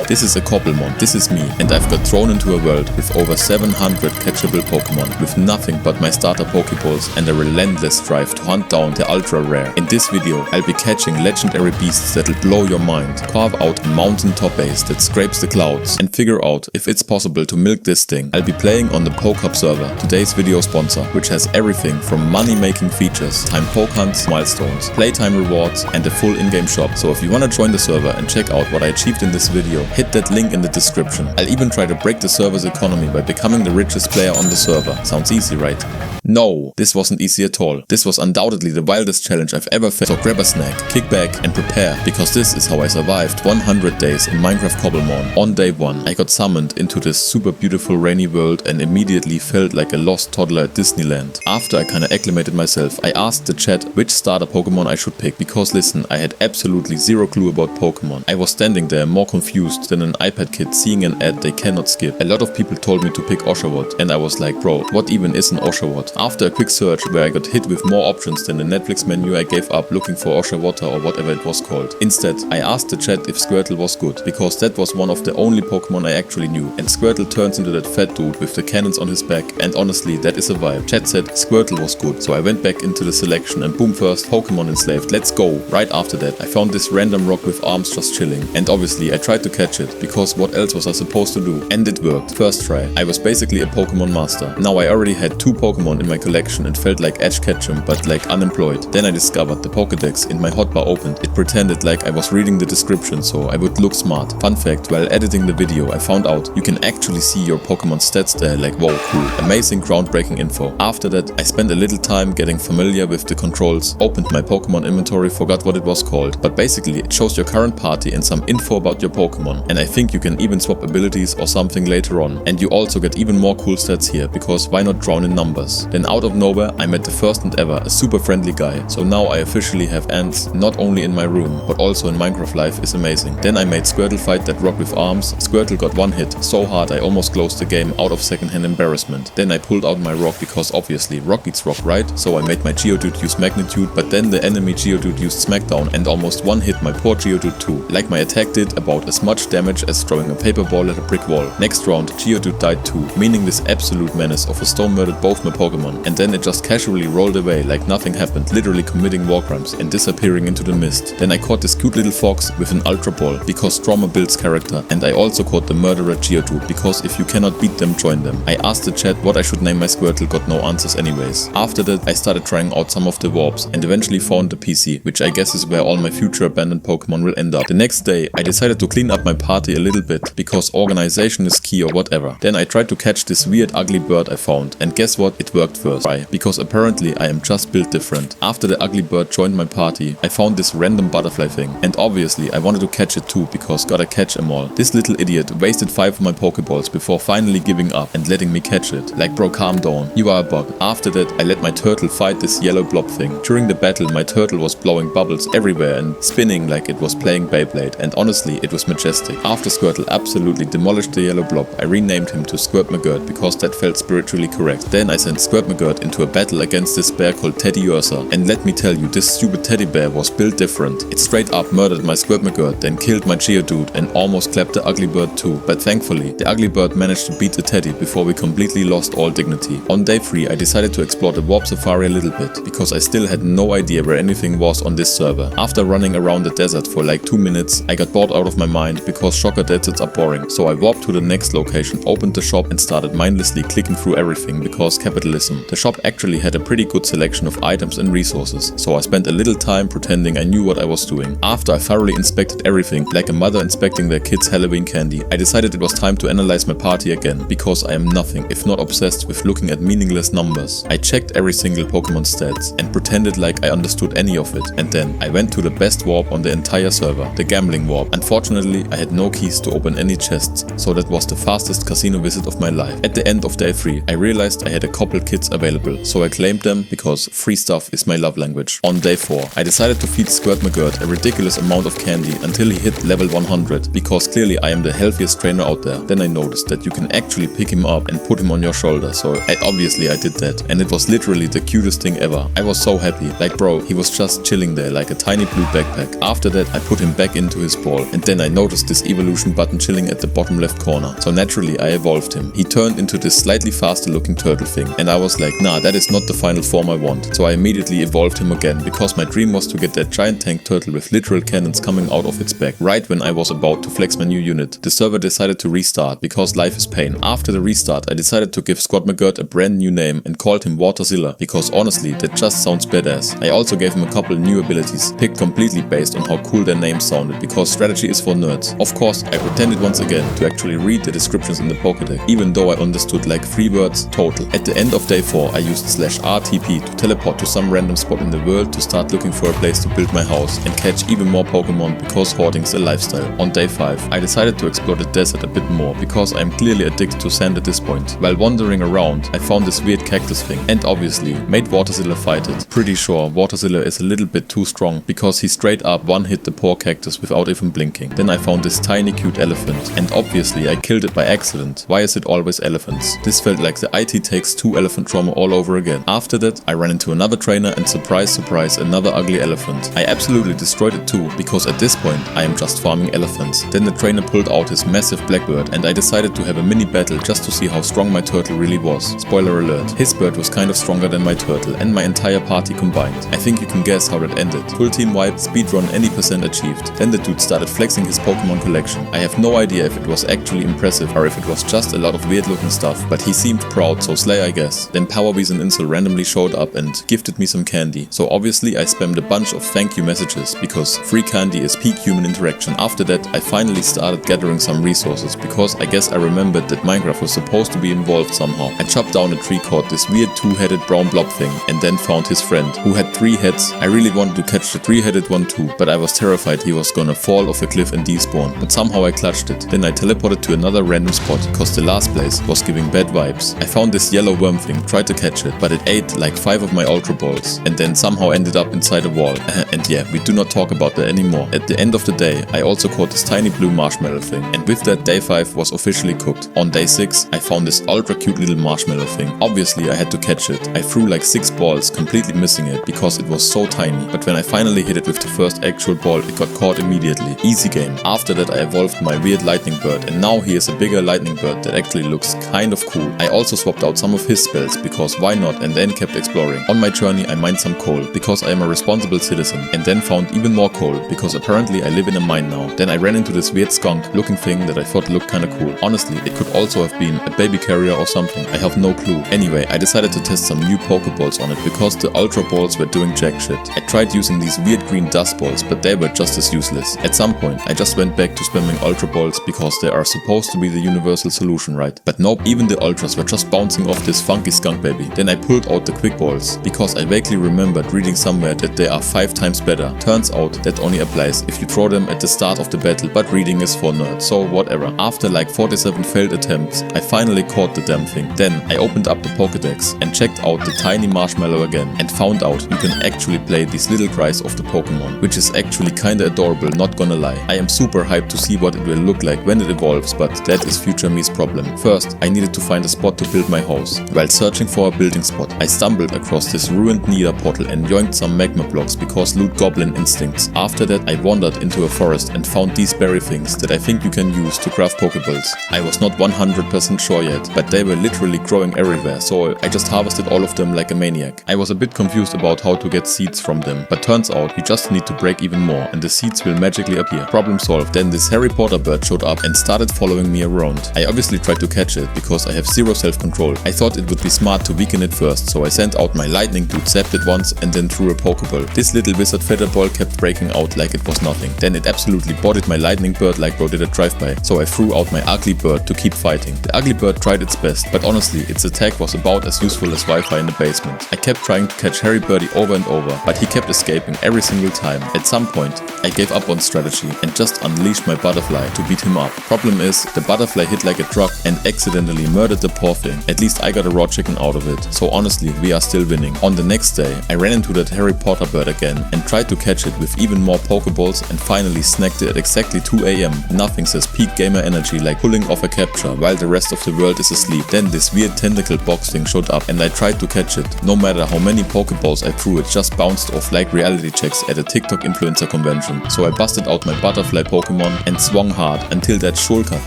This is a Cobblemon, this is me, and I've got thrown into a world with over 700 catchable Pokemon, with nothing but my starter Poké Balls and a relentless drive to hunt down the ultra rare. In this video, I'll be catching legendary beasts that'll blow your mind, carve out a mountaintop base that scrapes the clouds, and figure out if it's possible to milk this thing. I'll be playing on the PokeHub server, today's video sponsor, which has everything from money-making features, time PokeHunts, milestones, playtime rewards, and a full in-game shop. So if you wanna join the server and check out what I achieved in this video, hit that link in the description. I'll even try to break the server's economy by becoming the richest player on the server. Sounds easy, right? No, this wasn't easy at all. This was undoubtedly the wildest challenge I've ever faced. So grab a snack, kick back and prepare, because this is how I survived 100 days in Minecraft Cobblemon. On day 1, I got summoned into this super beautiful rainy world and immediately felt like a lost toddler at Disneyland. After I kinda acclimated myself, I asked the chat which starter Pokemon I should pick, because listen, I had absolutely zero clue about Pokemon. I was standing there more confused than an iPad kid seeing an ad they cannot skip. A lot of people told me to pick Oshawott, and I was like, bro, what even is an Oshawott? After a quick search where I got hit with more options than the Netflix menu, I gave up looking for Oshawotta or whatever it was called. Instead, I asked the chat if Squirtle was good, because that was one of the only Pokemon I actually knew, and Squirtle turns into that fat dude with the cannons on his back, and honestly, that is a vibe. Chat said Squirtle was good, so I went back into the selection and boom, first Pokemon enslaved, let's go. Right after that, I found this random rock with arms just chilling, and obviously I tried to catch it, because what else was I supposed to do? And it worked. First try. I was basically a Pokemon master. Now I already had 2 Pokemon in my collection and felt like Ash Ketchum, but like unemployed. Then I discovered the Pokédex in my hotbar opened. It pretended like I was reading the description so I would look smart. Fun fact, while editing the video I found out you can actually see your Pokemon stats there, like wow, cool. Amazing groundbreaking info. After that I spent a little time getting familiar with the controls, opened my Pokemon inventory, forgot what it was called, but basically it shows your current party and some info about your Pokemon, and I think you can even swap abilities or something later on, and you also get even more cool stats here, because why not drown in numbers? Then out of nowhere I met the first and ever a super friendly guy, so now I officially have ants not only in my room but also in Minecraft life is amazing. Then I made Squirtle fight that rock with arms. Squirtle got one hit so hard I almost closed the game out of secondhand embarrassment. Then I pulled out my rock, because obviously rock beats rock, right? So I made my Geodude use magnitude, but then the enemy Geodude used smackdown and almost one hit my poor Geodude too. Like my attack did about as much damage as throwing a paper ball at a brick wall. Next round Geodude died too, meaning this absolute menace of a stone murdered both my Pokemon, and then it just casually rolled away like nothing happened, literally committing war crimes and disappearing into the mist. Then I caught this cute little fox with an Ultra Ball, because Trauma builds character, and I also caught the murderer Geodude, because if you cannot beat them, join them. I asked the chat what I should name my Squirtle, got no answers anyways. After that I started trying out some of the warps and eventually found the PC, which I guess is where all my future abandoned Pokemon will end up. The next day I decided to clean up my party a little bit, because organization is key or whatever. Then I tried to catch this weird ugly bird I found, and guess what? It worked first. Why? Because apparently I am just built different. After the ugly bird joined my party, I found this random butterfly thing, and obviously I wanted to catch it too, because gotta catch them all. This little idiot wasted 5 of my Pokeballs before finally giving up and letting me catch it. Like bro, calm down, you are a bug. After that I let my turtle fight this yellow blob thing. During the battle my turtle was blowing bubbles everywhere and spinning like it was playing Beyblade, and honestly it was majestic. After Squirtle absolutely demolished the yellow blob, I renamed him to Squirtmagurt, because that felt spiritually correct. Then I sent Squirtmagurt into a battle against this bear called Teddy Ursa, and let me tell you, this stupid teddy bear was built different. It straight up murdered my Squirtmagurt, then killed my Geodude and almost clapped the ugly bird too, but thankfully the ugly bird managed to beat the teddy before we completely lost all dignity. On day 3 I decided to explore the warp safari a little bit, because I still had no idea where anything was on this server. After running around the desert for like 2 minutes I got bored out of my mind, because shocker deserts are boring, so I warped to the next location, opened the shop and started mindlessly clicking through everything, because capitalism. The shop actually had a pretty good selection of items and resources, so I spent a little time pretending I knew what I was doing. After I thoroughly inspected everything, like a mother inspecting their kids' Halloween candy, I decided it was time to analyze my party again, because I am nothing if not obsessed with looking at meaningless numbers. I checked every single Pokemon stats and pretended like I understood any of it, and then I went to the best warp on the entire server, the gambling warp. Unfortunately I had no keys to open any chests, so that was the fastest casino visit of my life. At the end of day 3 I realized I had a couple kits available, so I claimed them, because free stuff is my love language. On day 4 I decided to feed Squirtmagurt a ridiculous amount of candy until he hit level 100, because clearly I am the healthiest trainer out there. Then I noticed that you can actually pick him up and put him on your shoulder, so obviously I did that, and it was literally the cutest thing ever. I was so happy, like bro, he was just chilling there like a tiny blue backpack. After that I put him back into his ball, and then I noticed this this evolution button chilling at the bottom left corner. So naturally I evolved him. He turned into this slightly faster looking turtle thing, and I was like, nah, that is not the final form I want. So I immediately evolved him again, because my dream was to get that giant tank turtle with literal cannons coming out of its back. Right when I was about to flex my new unit, the server decided to restart, because life is pain. After the restart, I decided to give Squad McGirt a brand new name and called him Waterzilla, because honestly that just sounds badass. I also gave him a couple new abilities, picked completely based on how cool their names sounded, because strategy is for nerds. Of course, I pretended once again to actually read the descriptions in the Pokédex, even though I understood like 3 words total. At the end of day 4, I used /RTP to teleport to some random spot in the world to start looking for a place to build my house and catch even more Pokemon, because hoarding's a lifestyle. On day 5, I decided to explore the desert a bit more, because I am clearly addicted to sand at this point. While wandering around, I found this weird cactus thing and obviously made Waterzilla fight it. Pretty sure Waterzilla is a little bit too strong, because he straight up one-hit the poor cactus without even blinking. Then I found this tiny cute elephant, and obviously I killed it by accident. Why is it always elephants? This felt like the IT Takes Two elephant trauma all over again. After that, I ran into another trainer and surprise surprise, another ugly elephant. I absolutely destroyed it too, because at this point I am just farming elephants. Then the trainer pulled out his massive blackbird, and I decided to have a mini battle just to see how strong my turtle really was. Spoiler alert, his bird was kind of stronger than my turtle and my entire party combined. I think you can guess how that ended. Full team wipe, speedrun any percent achieved. Then the dude started flexing his Pokemon collection. I have no idea if it was actually impressive or if it was just a lot of weird looking stuff, but he seemed proud, so slay I guess. Then Powerbees and Insel randomly showed up and gifted me some candy. So obviously I spammed a bunch of thank you messages, because free candy is peak human interaction. After that I finally started gathering some resources, because I guess I remembered that Minecraft was supposed to be involved somehow. I chopped down a tree, caught this weird 2-headed brown blob thing, and then found his friend, who had 3 heads. I really wanted to catch the 3-headed one too, but I was terrified he was gonna fall off a cliff and despawn. But somehow I clutched it. Then I teleported to another random spot, cause the last place was giving bad vibes. I found this yellow worm thing, tried to catch it, but it ate like 5 of my ultra balls, and then somehow ended up inside a wall. And yeah, we do not talk about that anymore. At the end of the day, I also caught this tiny blue marshmallow thing, and with that day 5 was officially cooked. On day 6, I found this ultra cute little marshmallow thing. Obviously I had to catch it. I threw like 6 balls, completely missing it because it was so tiny, but when I finally hit it with the first actual ball, it got caught immediately. Easy game. After that I evolved my weird lightning bird, and now he is a bigger lightning bird that actually looks kind of cool. I also swapped out some of his spells, because why not, and then kept exploring. On my journey I mined some coal, because I am a responsible citizen, and then found even more coal, because apparently I live in a mine now. Then I ran into this weird skunk looking thing that I thought looked kinda cool. Honestly, it could also have been a baby carrier or something, I have no clue. Anyway, I decided to test some new Pokeballs on it, because the ultra balls were doing jack shit. I tried using these weird green dust balls, but they were just as useless. At some point I just went back to spamming ultra balls, because they are supposed to be the universal solution, right? But nope, even the ultras were just bouncing off this funky skunk baby. Then I pulled out the quick balls, because I vaguely remembered reading somewhere that they are 5 times better. Turns out that only applies if you throw them at the start of the battle, but reading is for nerds, so whatever. After like 47 failed attempts, I finally caught the damn thing. Then I opened up the Pokédex and checked out the tiny marshmallow again, and found out you can actually play these little cries of the Pokemon, which is actually kinda adorable, not gonna lie. I am super hyped to see what it will look like when it evolves, but that is future me's problem. First, I needed to find a spot to build my house. While searching for a building spot, I stumbled across this ruined nether portal and yoinked some magma blocks, because loot goblin instincts. After that I wandered into a forest and found these berry things that I think you can use to craft Pokeballs. I was not 100% sure yet, but they were literally growing everywhere, so I just harvested all of them like a maniac. I was a bit confused about how to get seeds from them, but turns out you just need to break even more and the seeds will magically appear. Problem solved. Then this Harry Potter bird showed up and started following me around. I obviously tried to catch it, because I have zero self-control. I thought it would be smart to weaken it first, so I sent out my lightning dude, zapped it once, and then threw a Pokeball. This little wizard feather ball kept breaking out like it was nothing. Then it absolutely bodied my lightning bird like bro did a drive-by, so I threw out my ugly bird to keep fighting. The ugly bird tried its best, but honestly its attack was about as useful as Wi-Fi in the basement. I kept trying to catch Harry Birdie over and over, but he kept escaping every single time. At some point I gave up on strategy and just unleashed my butterfly to beat him up. Problem is, the butterfly hit like a truck and accidentally murdered the poor thing. At least I got a raw chicken out of it, so honestly we are still winning. On the next day I ran into that Harry Potter bird again and tried to catch it with even more Pokeballs, and finally snagged it at exactly 2 AM. Nothing says peak gamer energy like pulling off a capture while the rest of the world is asleep. Then this weird tentacle box thing showed up and I tried to catch it. No matter how many Pokeballs I threw, it just bounced off like reality checks at a TikTok influencer convention. So I busted out my butterfly Pokemon Pokemon and swung hard until that Shulker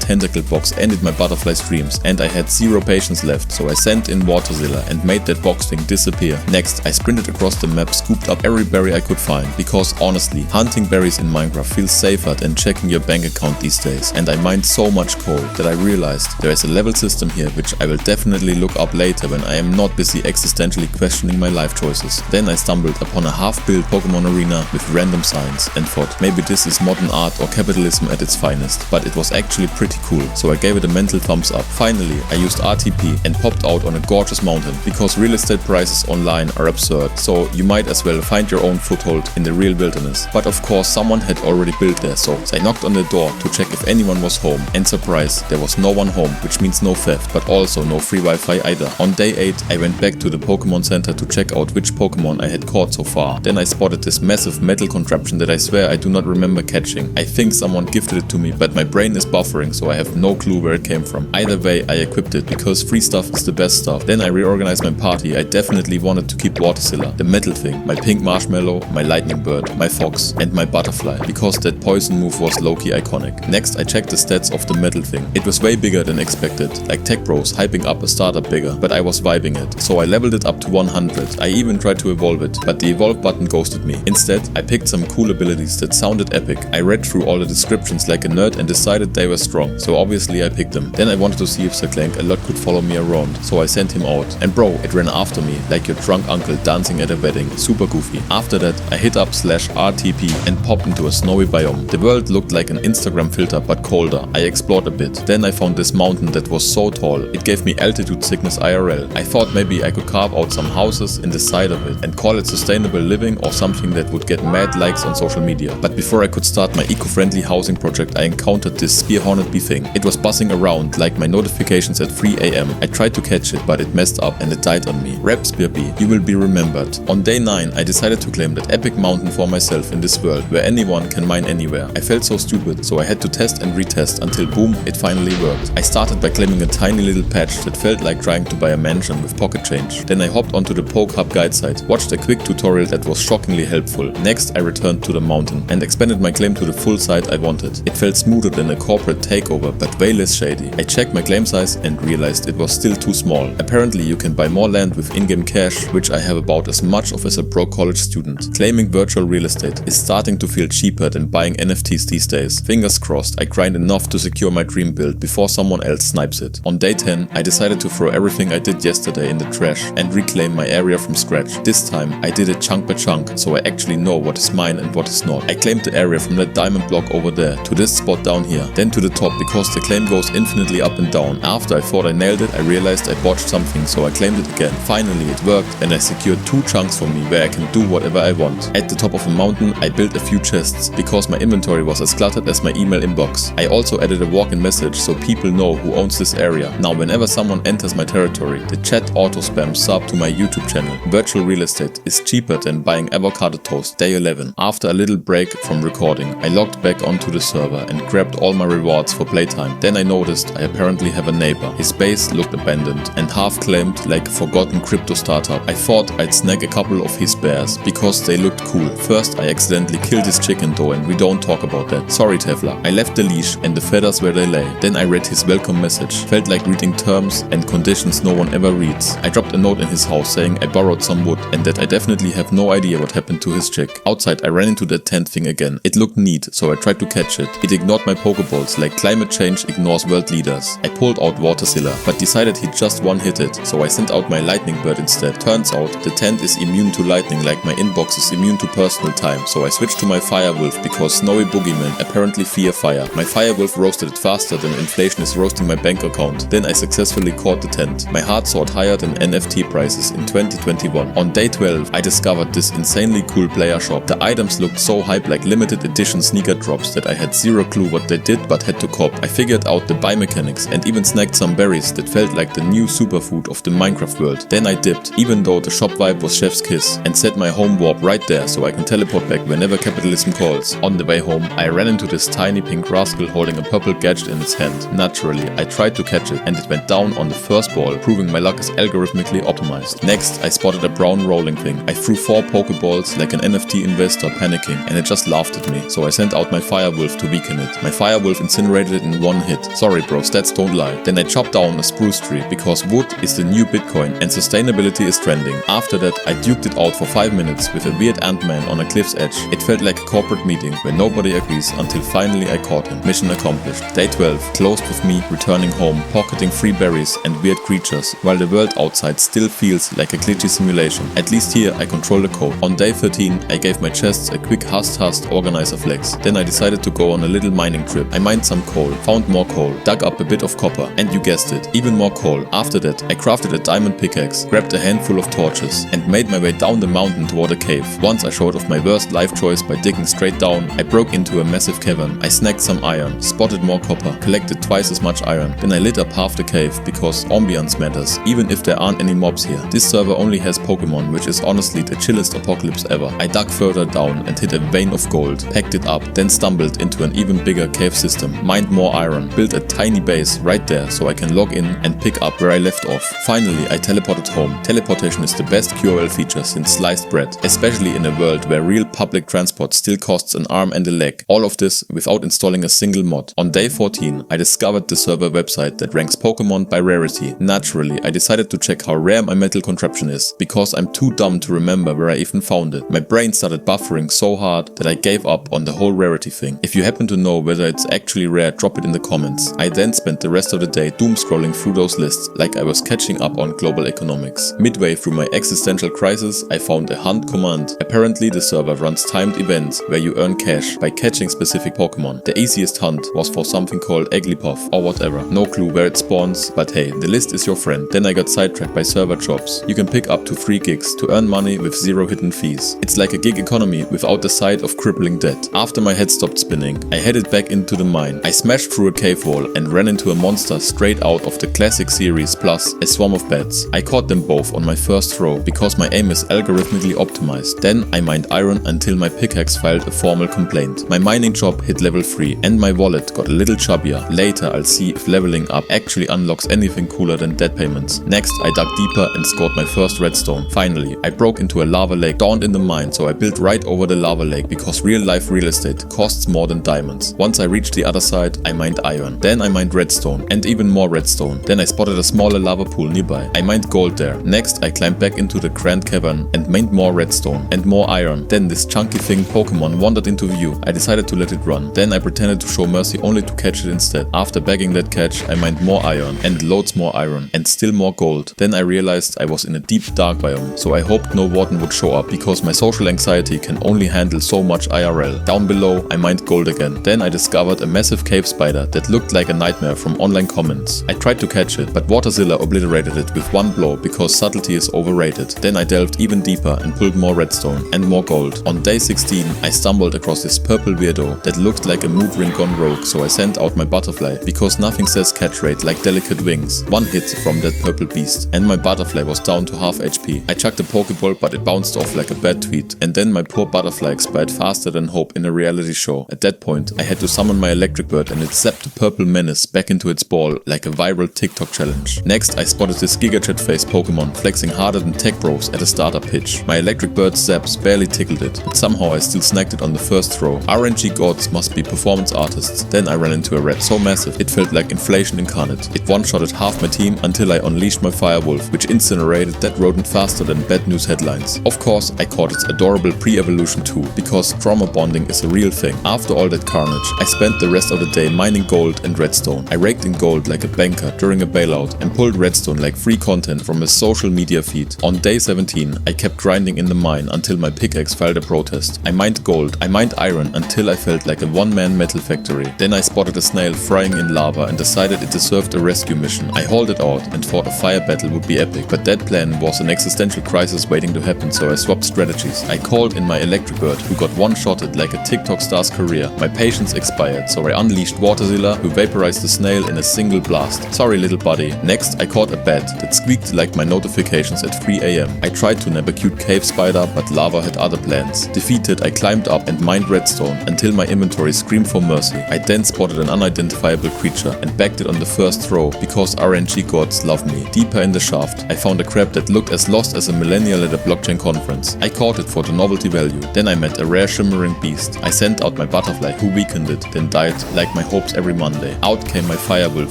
tentacle box ended my butterfly's dreams and I had zero patience left, so I sent in Waterzilla and made that box thing disappear. Next, I sprinted across the map, scooped up every berry I could find, because honestly, hunting berries in Minecraft feels safer than checking your bank account these days, and I mined so much coal that I realized there is a level system here which I will definitely look up later when I am not busy existentially questioning my life choices. Then I stumbled upon a half-built Pokemon arena with random signs and thought maybe this is modern art or capitalism at its finest, but it was actually pretty cool, so I gave it a mental thumbs up. Finally, I used RTP and popped out on a gorgeous mountain, because real estate prices online are absurd, so you might as well find your own foothold in the real wilderness. But of course someone had already built there, so I knocked on the door to check if anyone was home, and surprise, there was no one home, which means no theft, but also no free Wi-Fi either. On day 8, I went back to the Pokemon Center to check out which Pokemon I had caught so far. Then I spotted this massive metal contraption that I swear I do not remember catching. I think someone gifted it to me, but my brain is buffering, so I have no clue where it came from. Either way, I equipped it, because free stuff is the best stuff. Then I reorganized my party. I definitely wanted to keep Waterzilla, the metal thing, my pink marshmallow, my lightning bird, my fox, and my butterfly, because that poison move was low-key iconic. Next, I checked the stats of the metal thing. It was way bigger than expected, like tech bros hyping up a startup bigger, but I was vibing it, so I leveled it up to 100. I even tried to evolve it, but the evolve button ghosted me. Instead, I picked some cool abilities that sounded epic. I read through all the descriptions like a nerd and decided they were strong, so obviously I picked them. Then I wanted to see if Sir Clank a lot could follow me around, so I sent him out. And bro, it ran after me like your drunk uncle dancing at a wedding. Super goofy. After that, I hit up /RTP and popped into a snowy biome. The world looked like an Instagram filter but colder. I explored a bit. Then I found this mountain that was so tall, it gave me altitude sickness IRL. I thought maybe I could carve out some houses in the side of it and call it sustainable living or something that would get mad likes on social media. But before I could start my eco-friendly housing project, I encountered this spear hornet bee thing. It was buzzing around like my notifications at 3 AM. I tried to catch it, but it messed up and it died on me. Rep spear bee, you will be remembered. On day 9, I decided to claim that epic mountain for myself in this world where anyone can mine anywhere. I felt so stupid, so I had to test and retest until boom, it finally worked. I started by claiming a tiny little patch that felt like trying to buy a mansion with pocket change. Then I hopped onto the PokeHub guide site, watched a quick tutorial that was shockingly helpful. Next, I returned to the mountain and expanded my claim to the full site I wanted. It felt smoother than a corporate takeover, but way less shady. I checked my claim size and realized it was still too small. Apparently you can buy more land with in-game cash, which I have about as much of as a broke college student. Claiming virtual real estate is starting to feel cheaper than buying NFTs these days. Fingers crossed I grind enough to secure my dream build before someone else snipes it. On day 10, I decided to throw everything I did yesterday in the trash and reclaim my area from scratch. This time I did it chunk by chunk, so I actually know what is mine and what is not. I claimed the area from that diamond block over there to this spot down here, then to the top, because the claim goes infinitely up and down. After I thought I nailed it, I realized I botched something, so I claimed it again. Finally it worked and I secured 2 chunks for me where I can do whatever I want. At the top of a mountain I built a few chests, because my inventory was as cluttered as my email inbox. I also added a walk-in message so people know who owns this area. Now whenever someone enters my territory, the chat auto-spams sub to my YouTube channel. Virtual real estate is cheaper than buying avocado toast. Day 11. After a little break from recording, I logged back onto the server and grabbed all my rewards for playtime. Then I noticed I apparently have a neighbor. His base looked abandoned and half-claimed like a forgotten crypto startup. I thought I'd snag a couple of his bears because they looked cool. First I accidentally killed his chicken though, and we don't talk about that. Sorry Tefla. I left the leash and the feathers where they lay. Then I read his welcome message. Felt like reading terms and conditions no one ever reads. I dropped a note in his house saying I borrowed some wood and that I definitely have no idea what happened to his chick. Outside I ran into that tent thing again. It looked neat, so I tried to catch it. It ignored my Pokeballs like climate change ignores world leaders. I pulled out Waterzilla, but decided he just one-hit it, so I sent out my lightning bird instead. Turns out the tent is immune to lightning like my inbox is immune to personal time, so I switched to my firewolf because snowy boogeymen apparently fear fire. My firewolf roasted it faster than inflation is roasting my bank account. Then I successfully caught the tent. My heart soared higher than NFT prices in 2021. On day 12 I discovered this insanely cool player shop. The items looked so hype like limited edition sneaker drops that I had zero clue what they did but had to cop. I figured out the buy mechanics and even snagged some berries that felt like the new superfood of the Minecraft world. Then I dipped, even though the shop vibe was chef's kiss, and set my home warp right there so I can teleport back whenever capitalism calls. On the way home I ran into this tiny pink rascal holding a purple gadget in its hand. Naturally I tried to catch it and it went down on the first ball, proving my luck is algorithmically optimized. Next I spotted a brown rolling thing. I threw 4 Pokeballs like an NFT investor panicking and it just laughed at me, so I sent out my firewolf firewolf to weaken it. My firewolf incinerated it in one hit. Sorry bro, stats don't lie. Then I chopped down a spruce tree because wood is the new Bitcoin and sustainability is trending. After that, I duked it out for 5 minutes with a weird ant-man on a cliff's edge. It felt like a corporate meeting where nobody agrees until finally I caught him. Mission accomplished. Day 12 closed with me returning home, pocketing free berries and weird creatures, while the world outside still feels like a glitchy simulation. At least here I control the code. On day 13, I gave my chests a quick hust organizer flex. Then I decided to go on a little mining trip. I mined some coal, found more coal, dug up a bit of copper, and you guessed it, even more coal. After that, I crafted a diamond pickaxe, grabbed a handful of torches, and made my way down the mountain toward a cave. Once I showed off my worst life choice by digging straight down, I broke into a massive cavern. I snagged some iron, spotted more copper, collected twice as much iron. Then I lit up half the cave because ambience matters, even if there aren't any mobs here. This server only has Pokemon, which is honestly the chillest apocalypse ever. I dug further down and hit a vein of gold, packed it up, then stumbled into an even bigger cave system, mined more iron, built a tiny base right there so I can log in and pick up where I left off. Finally, I teleported home. Teleportation is the best QOL feature since sliced bread, especially in a world where real public transport still costs an arm and a leg. All of this without installing a single mod. On day 14, I discovered the server website that ranks Pokemon by rarity. Naturally, I decided to check how rare my metal contraption is, because I'm too dumb to remember where I even found it. My brain started buffering so hard that I gave up on the whole rarity thing. If you happen to know whether it's actually rare, drop it in the comments. I then spent the rest of the day doom scrolling through those lists like I was catching up on global economics. Midway through my existential crisis, I found a hunt command. Apparently the server runs timed events where you earn cash by catching specific Pokemon. The easiest hunt was for something called Egglypuff or whatever. No clue where it spawns, but hey, the list is your friend. Then I got sidetracked by server jobs. You can pick up to 3 gigs to earn money with 0 hidden fees. It's like a gig economy without the side of crippling debt. After my head stopped spinning, I headed back into the mine. I smashed through a cave wall and ran into a monster straight out of the classic series plus a swarm of bats. I caught them both on my first throw because my aim is algorithmically optimized. Then I mined iron until my pickaxe filed a formal complaint. My mining job hit level 3 and my wallet got a little chubbier. Later I'll see if leveling up actually unlocks anything cooler than debt payments. Next I dug deeper and scored my first redstone. Finally, I broke into a lava lake dawned in the mine, so I built right over the lava lake because real life real estate costs more than diamonds. Once I reached the other side, I mined iron. Then I mined redstone and even more redstone. Then I spotted a smaller lava pool nearby. I mined gold there. Next I climbed back into the grand cavern and mined more redstone and more iron. Then this chunky thing Pokemon wandered into view. I decided to let it run. Then I pretended to show mercy only to catch it instead. After bagging that catch, I mined more iron and loads more iron and still more gold. Then I realized I was in a deep dark biome, so I hoped no warden would show up because my social anxiety can only handle so much IRL. Down below, I mined gold again. Then I discovered a massive cave spider that looked like a nightmare from online comments. I tried to catch it, but Waterzilla obliterated it with one blow because subtlety is overrated. Then I delved even deeper and pulled more redstone and more gold. On day 16, I stumbled across this purple weirdo that looked like a mood ring gone rogue, so I sent out my butterfly because nothing says catch rate like delicate wings. One hit from that purple beast and my butterfly was down to half HP. I chucked a Poké Ball, but it bounced off like a bad tweet, and then my poor butterfly expired faster than hope in a reality show. At that point, I had to summon my electric bird and it zapped the purple menace back into its ball like a viral TikTok challenge. Next, I spotted this gigajet face Pokemon flexing harder than tech bros at a startup pitch. My electric bird's zaps barely tickled it, but somehow I still snagged it on the first throw. RNG gods must be performance artists. Then I ran into a rat so massive it felt like inflation incarnate. It one-shotted half my team until I unleashed my firewolf, which incinerated that rodent faster than bad news headlines. Of course, I caught its adorable pre-evolution too, because trauma bonding is a real thing. After all that carnage, I spent the rest of the day mining gold and redstone. I raked in gold like a banker during a bailout and pulled redstone like free content from a social media feed. On day 17, I kept grinding in the mine until my pickaxe filed a protest. I mined gold, I mined iron until I felt like a one-man metal factory. Then I spotted a snail frying in lava and decided it deserved a rescue mission. I hauled it out and thought a fire battle would be epic, but that plan was an existential crisis waiting to happen, so I swapped strategies. I called in my electric bird, who got one-shotted like a TikTok star's career. My patience expired, so I unleashed Waterzilla, who vaporized the snail in a single blast. Sorry little buddy. Next, I caught a bat that squeaked like my notifications at 3 AM. I tried to nab a cute cave spider, but lava had other plans. Defeated, I climbed up and mined redstone until my inventory screamed for mercy. I then spotted an unidentifiable creature and bagged it on the first throw because RNG gods love me. Deeper in the shaft, I found a crab that looked as lost as a millennial at a blockchain conference. I caught it for the novelty value. Then I met a rare shimmering beast. I sent out my butterfly, who weakened it, then died like my hopes every Monday. Out came my firewolf,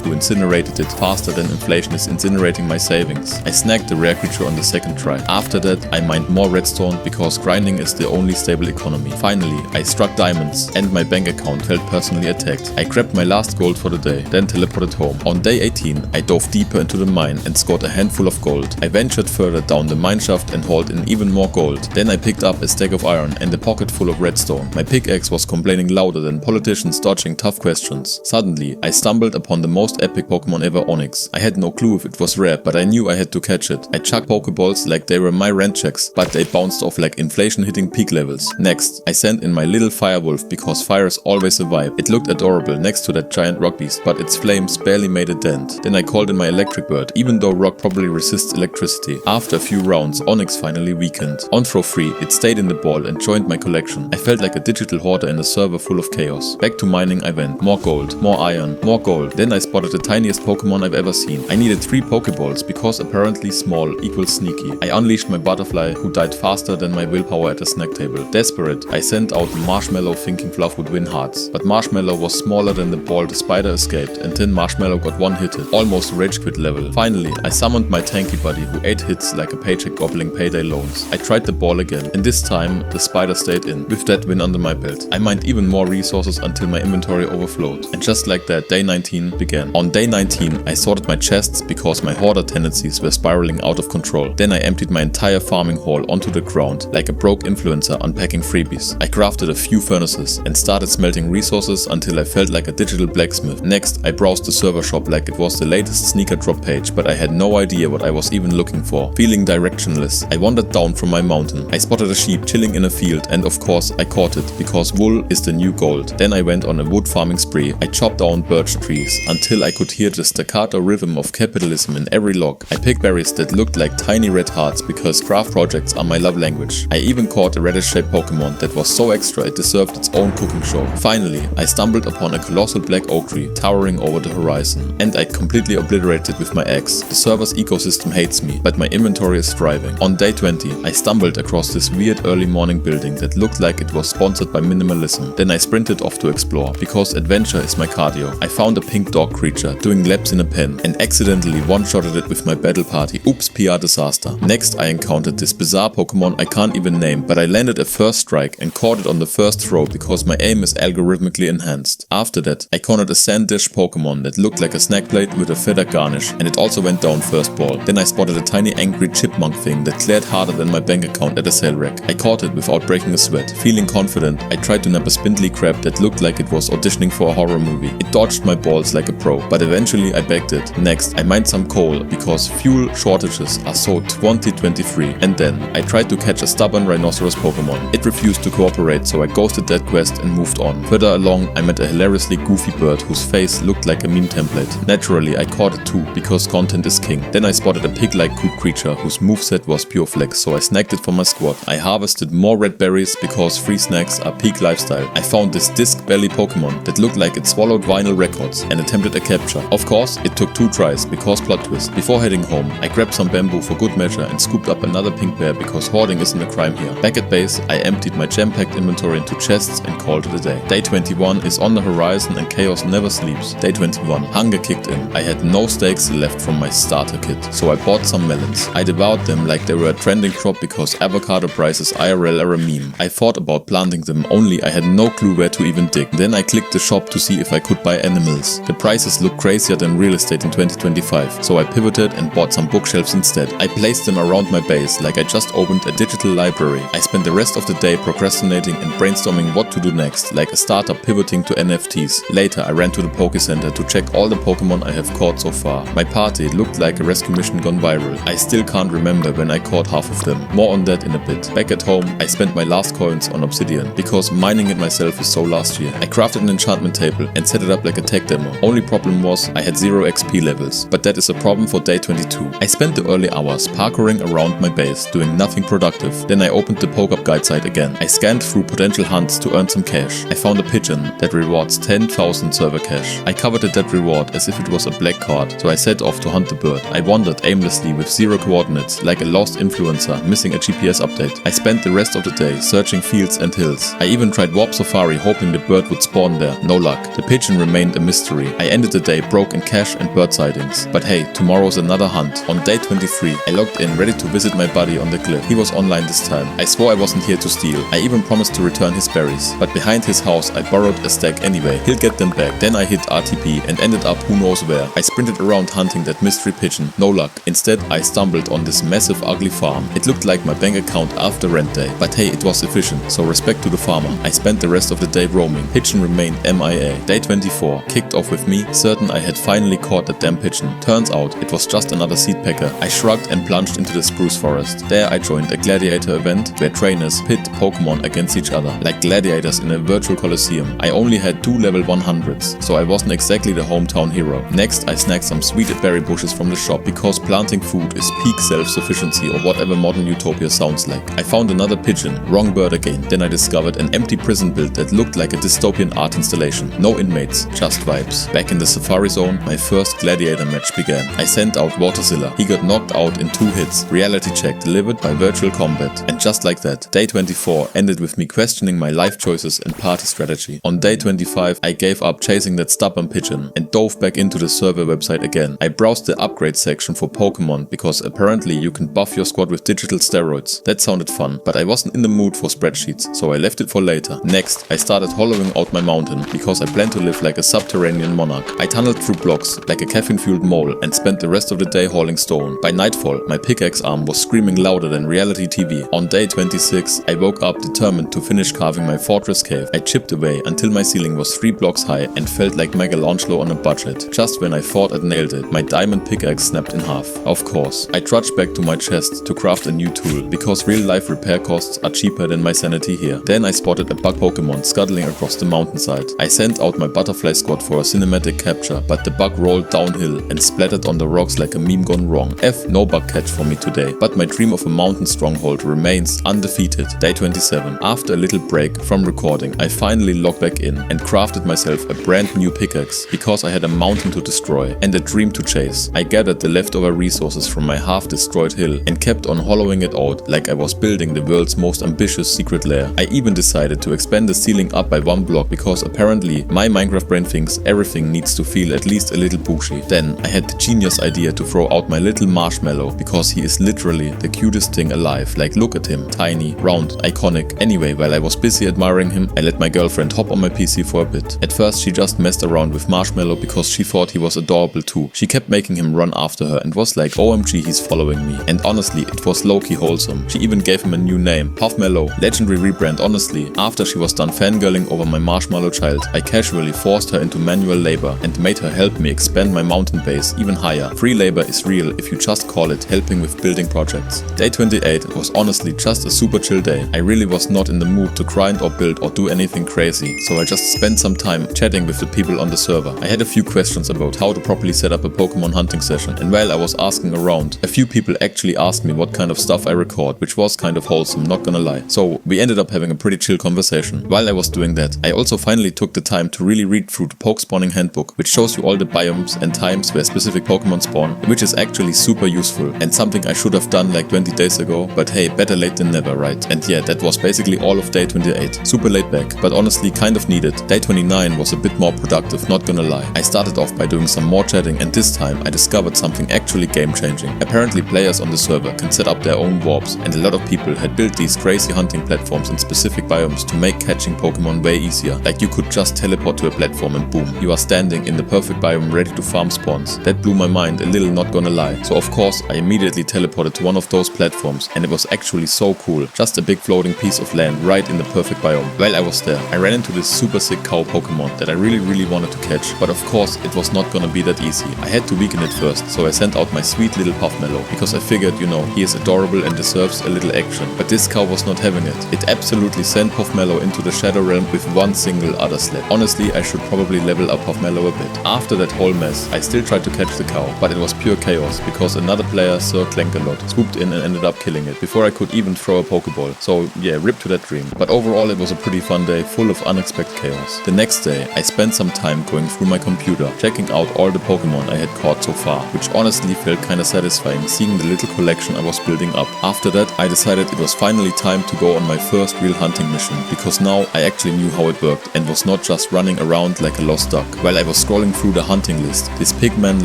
who incinerated it faster than inflation is incinerating my savings. I snagged the rare creature on the second try. After that, I mined more redstone because grinding is the only stable economy. Finally, I struck diamonds and my bank account felt personally attacked. I grabbed my last gold for the day, then teleported home. On day 18, I dove deeper into the mine and scored a handful of gold. I ventured further down the mineshaft and hauled in even more gold. Then I picked up a stack of iron and a pocket full of redstone. My pickaxe was complaining louder than politicians dodging tough questions. Suddenly, I stumbled upon the most epic Pokemon ever, Onyx. I had no clue if it was rare, but I knew I had to catch it. I chucked Poké Balls like they were my rent checks, but they bounced off like inflation hitting peak levels. Next, I sent in my little firewolf because fire is always a vibe. It looked adorable next to that giant rock beast, but its flames barely made a dent. Then I called in my electric bird, even though rock probably resists electricity. After a few rounds, Onyx finally weakened. On throw 3, it stayed in the ball and joined my collection. I felt like a digital hoarder in a server full of chaos. Back to mining I went. More gold, more iron, more gold. Then I spotted the tiniest Pokemon I've ever seen. I needed 3 Pokeballs because apparently small equals sneaky. I unleashed my butterfly, who died faster than my willpower at a snack table. Desperate, I sent out Marshmallow thinking Fluff would win hearts. But Marshmallow was smaller than the ball the spider escaped, and then Marshmallow got one hitted, almost rage quit level. Finally, I summoned my tanky buddy, who 8 hits like a paycheck gobbling payday loans. I tried the ball again, and this time the spider stayed in. With that win under my belt, I mined even more resources until my inventory overflowed. And just like that, day 19 began. On day 19, I sorted my chests because my hoarder tendencies were spiraling out of control. Then I emptied my entire farming haul onto the ground like a broke influencer unpacking freebies. I crafted a few furnaces and started smelting resources until I felt like a digital blacksmith. Next, I browsed the server shop like it was the latest sneaker drop page, but I had no idea what I was even looking for. Feeling directionless, I wandered down from my mountain. I spotted a sheep chilling in a field, and of course I caught it because wool is the new gold. Then I went on a wood farming spree. I chopped down birch trees until I could hear the staccato rhythm of capitalism in every log. I picked berries that looked like tiny red hearts because craft projects are my love language. I even caught a reddish-shaped Pokemon that was so extra it deserved its own cooking show. Finally, I stumbled upon a colossal black oak tree towering over the horizon, and I completely obliterated with my axe. The server's ecosystem hates me, but my inventory is thriving. On day 20, I stumbled across this weird early morning building that looked like it was sponsored by minimalism. Then I sprinted off to explore, because adventure is my cardio. I found a pink dog creature doing laps in a pen and accidentally one-shotted it with my battle party. Oops, PR disaster. Next, I encountered this bizarre Pokemon I can't even name, but I landed a first strike and caught it on the first throw because my aim is algorithmically enhanced. After that, I cornered a sand dish Pokemon that looked like a snack plate with a feather garnish, and it also went down first ball. Then I spotted a tiny angry chipmunk thing that glared harder than my bank account at a sale rack. I caught it without breaking a sweat. Feeling confident, I tried to nab a spindly crab that looked like it was auditioning for a horror movie. It dodged my balls like a pro, but eventually I bagged it. Next, I mined some coal because fuel shortages are so 2023. And then, I tried to catch a stubborn rhinoceros Pokemon. It refused to cooperate, so I ghosted that quest and moved on. Further along, I met a hilariously goofy bird whose face looked like a meme template. Naturally, I caught it too, because content is king. Then I spotted a pig-like cool creature whose moveset was pure flex, so I snagged it for my squad. I harvested more red berries because free snacks are peak lifestyle. I found this disc belly Pokemon that looked like it swallowed vinyl records and attempted a capture. Of course, it took 2 tries because plot twist. Before heading home, I grabbed some bamboo for good measure and scooped up another pink bear because hoarding isn't a crime here. Back at base, I emptied my jam-packed inventory into chests and called it a day. Day 21 is on the horizon and chaos never sleeps. Day 21, hunger kicked in. I had no steaks left from my starter kit, so I bought some melons. I devoured them like they were a trending crop because avocado prices IRL are a meme. I thought about planting them, only I had no clue where to even dig. Then I clicked the shop to see if I could buy animals. The prices look crazier than real estate in 2025, so I pivoted and bought some bookshelves instead. I placed them around my base like I just opened a digital library. I spent the rest of the day procrastinating and brainstorming what to do next, like a startup pivoting to NFTs. Later, I ran to the Poké Center to check all the Pokemon I have caught so far. My party looked like a rescue mission gone viral. I still can't remember when I caught half of them. More on that in a bit. Back at home, I spent my last coins on obsidian, because mining it myself is so last year. I crafted an enchantment table and set it up like a tech demo. Only problem was I had 0 XP levels, but that is a problem for day 22. I spent the early hours parkouring around my base, doing nothing productive. Then I opened the PokeHub guide site again. I scanned through potential hunts to earn some cash. I found a pigeon that rewards 10,000 server cash. I coveted that reward as if it was a black card, so I set off to hunt the bird. I wandered aimlessly with 0 coordinates, like a lost influencer missing a GPS update. I spent the rest of the day searching fields and hills. I even tried warp top safari hoping the bird would spawn there, no luck. The pigeon remained a mystery. I ended the day broke in cash and bird sightings. But hey, tomorrow's another hunt. On day 23, I logged in ready to visit my buddy on the cliff. He was online this time. I swore I wasn't here to steal. I even promised to return his berries. But behind his house I borrowed a stack anyway. He'll get them back. Then I hit RTP and ended up who knows where. I sprinted around hunting that mystery pigeon. No luck. Instead I stumbled on this massive ugly farm. It looked like my bank account after rent day. But hey, it was efficient, so respect to the farmer. I spent the rest of the day roaming. Pigeon remained MIA. Day 24 kicked off with me, certain I had finally caught that damn pigeon. Turns out it was just another seed packer. I shrugged and plunged into the spruce forest. There I joined a gladiator event where trainers pit Pokemon against each other, like gladiators in a virtual coliseum. I only had 2 level 100s, so I wasn't exactly the hometown hero. Next I snagged some sweet berry bushes from the shop, because planting food is peak self-sufficiency, or whatever modern utopia sounds like. I found another pigeon, wrong bird again. Then I discovered an empty prison build that looked like a dystopian art installation. No inmates, just vibes. Back in the safari zone, my first gladiator match began. I sent out Waterzilla. He got knocked out in 2 hits. Reality check delivered by virtual combat. And just like that, day 24 ended with me questioning my life choices and party strategy. On day 25, I gave up chasing that stubborn pigeon and dove back into the server website again. I browsed the upgrade section for Pokemon, because apparently you can buff your squad with digital steroids. That sounded fun, but I wasn't in the mood for spreadsheets, so I left it for later. Next, I started hollowing out my mountain, because I plan to live like a subterranean monarch. I tunneled through blocks like a caffeine-fueled mole and spent the rest of the day hauling stone. By nightfall, my pickaxe arm was screaming louder than reality TV. On day 26, I woke up determined to finish carving my fortress cave. I chipped away until my ceiling was 3 blocks high and felt like Michelangelo on a budget. Just when I thought I'd nailed it, my diamond pickaxe snapped in half. Of course, I trudged back to my chest to craft a new tool, because real-life repair costs are cheaper than my sanity here. Then I spotted a bug Pokemon scuttling across the mountainside. I sent out my butterfly squad for a cinematic capture, but the bug rolled downhill and splattered on the rocks like a meme gone wrong. No bug catch for me today, but my dream of a mountain stronghold remains undefeated. Day 27. After a little break from recording, I finally logged back in and crafted myself a brand new pickaxe, because I had a mountain to destroy and a dream to chase. I gathered the leftover resources from my half-destroyed hill and kept on hollowing it out like I was building the world's most ambitious secret lair. I even decided to expand the ceiling up by 1 block, because apparently my Minecraft brain thinks everything needs to feel at least a little bushy. Then I had the genius idea to throw out my little marshmallow, because he is literally the cutest thing alive. Like, look at him, tiny, round, iconic. Anyway, while I was busy admiring him, I let my girlfriend hop on my PC for a bit. At first she just messed around with Marshmallow because she thought he was adorable too. She kept making him run after her and was like, OMG, he's following me. And honestly, it was low-key wholesome. She even gave him a new name, Puffmallow. Legendary rebrand. Honestly, after she was done fangirling over my marshmallow child, I casually forced her into manual labor and made her help me expand my mountain base even higher. Free labor is real if you just call it helping with building projects. Day 28 was honestly just a super chill day. I really was not in the mood to grind or build or do anything crazy, so I just spent some time chatting with the people on the server. I had a few questions about how to properly set up a Pokemon hunting session, and while I was asking around, a few people actually asked me what kind of stuff I record, which was kind of wholesome, not gonna lie. So we ended up having a pretty chill conversation. While I was doing that, I also finally took the time to really read through the Poke Spawning Handbook, which shows you all the biomes and times where specific Pokemon spawn, which is actually super useful and something I should have done like 20 days ago, but hey, better late than never, right? And yeah, that was basically all of day 28. Super laid back, but honestly kind of needed. Day 29 was a bit more productive, not gonna lie. I started off by doing some more chatting, and this time I discovered something actually game changing. Apparently players on the server can set up their own warps, and a lot of people had built these crazy hunting platforms in specific biomes to make catching Pokemon way easier. Like you could just teleport to a platform and boom, you are standing in the perfect biome ready to farm spawns. That blew my mind a little, not gonna lie. So of course I immediately teleported to one of those platforms, and it was actually so cool. Just a big floating piece of land right in the perfect biome. While I was there, I ran into this super sick cow Pokemon that I really wanted to catch, but of course it was not gonna be that easy. I had to weaken it first, so I sent out my sweet little Puffmallow, because I figured, you know, he is adorable and deserves a little action. But this cow was not having it. It absolutely sent Puffmallow into the Shadow Realm with one single other slap. Honestly, I should probably level up Puffmallow a bit. After that whole mess, I still tried to catch the cow, but it was pure chaos, because another player, Sir Clankalot, swooped in and ended up killing it before I could even throw a Poké Ball. So yeah, rip to that dream. But overall it was a pretty fun day, full of unexpected chaos. The next day, I spent some time going through my computer, checking out all the Pokemon I had caught so far, which honestly felt kinda satisfying seeing the little collection I was building up. After that, I decided it was finally time to go on my first real hunting mission, because because now I actually knew how it worked and was not just running around like a lost duck. While I was scrolling through the hunting list, this pigman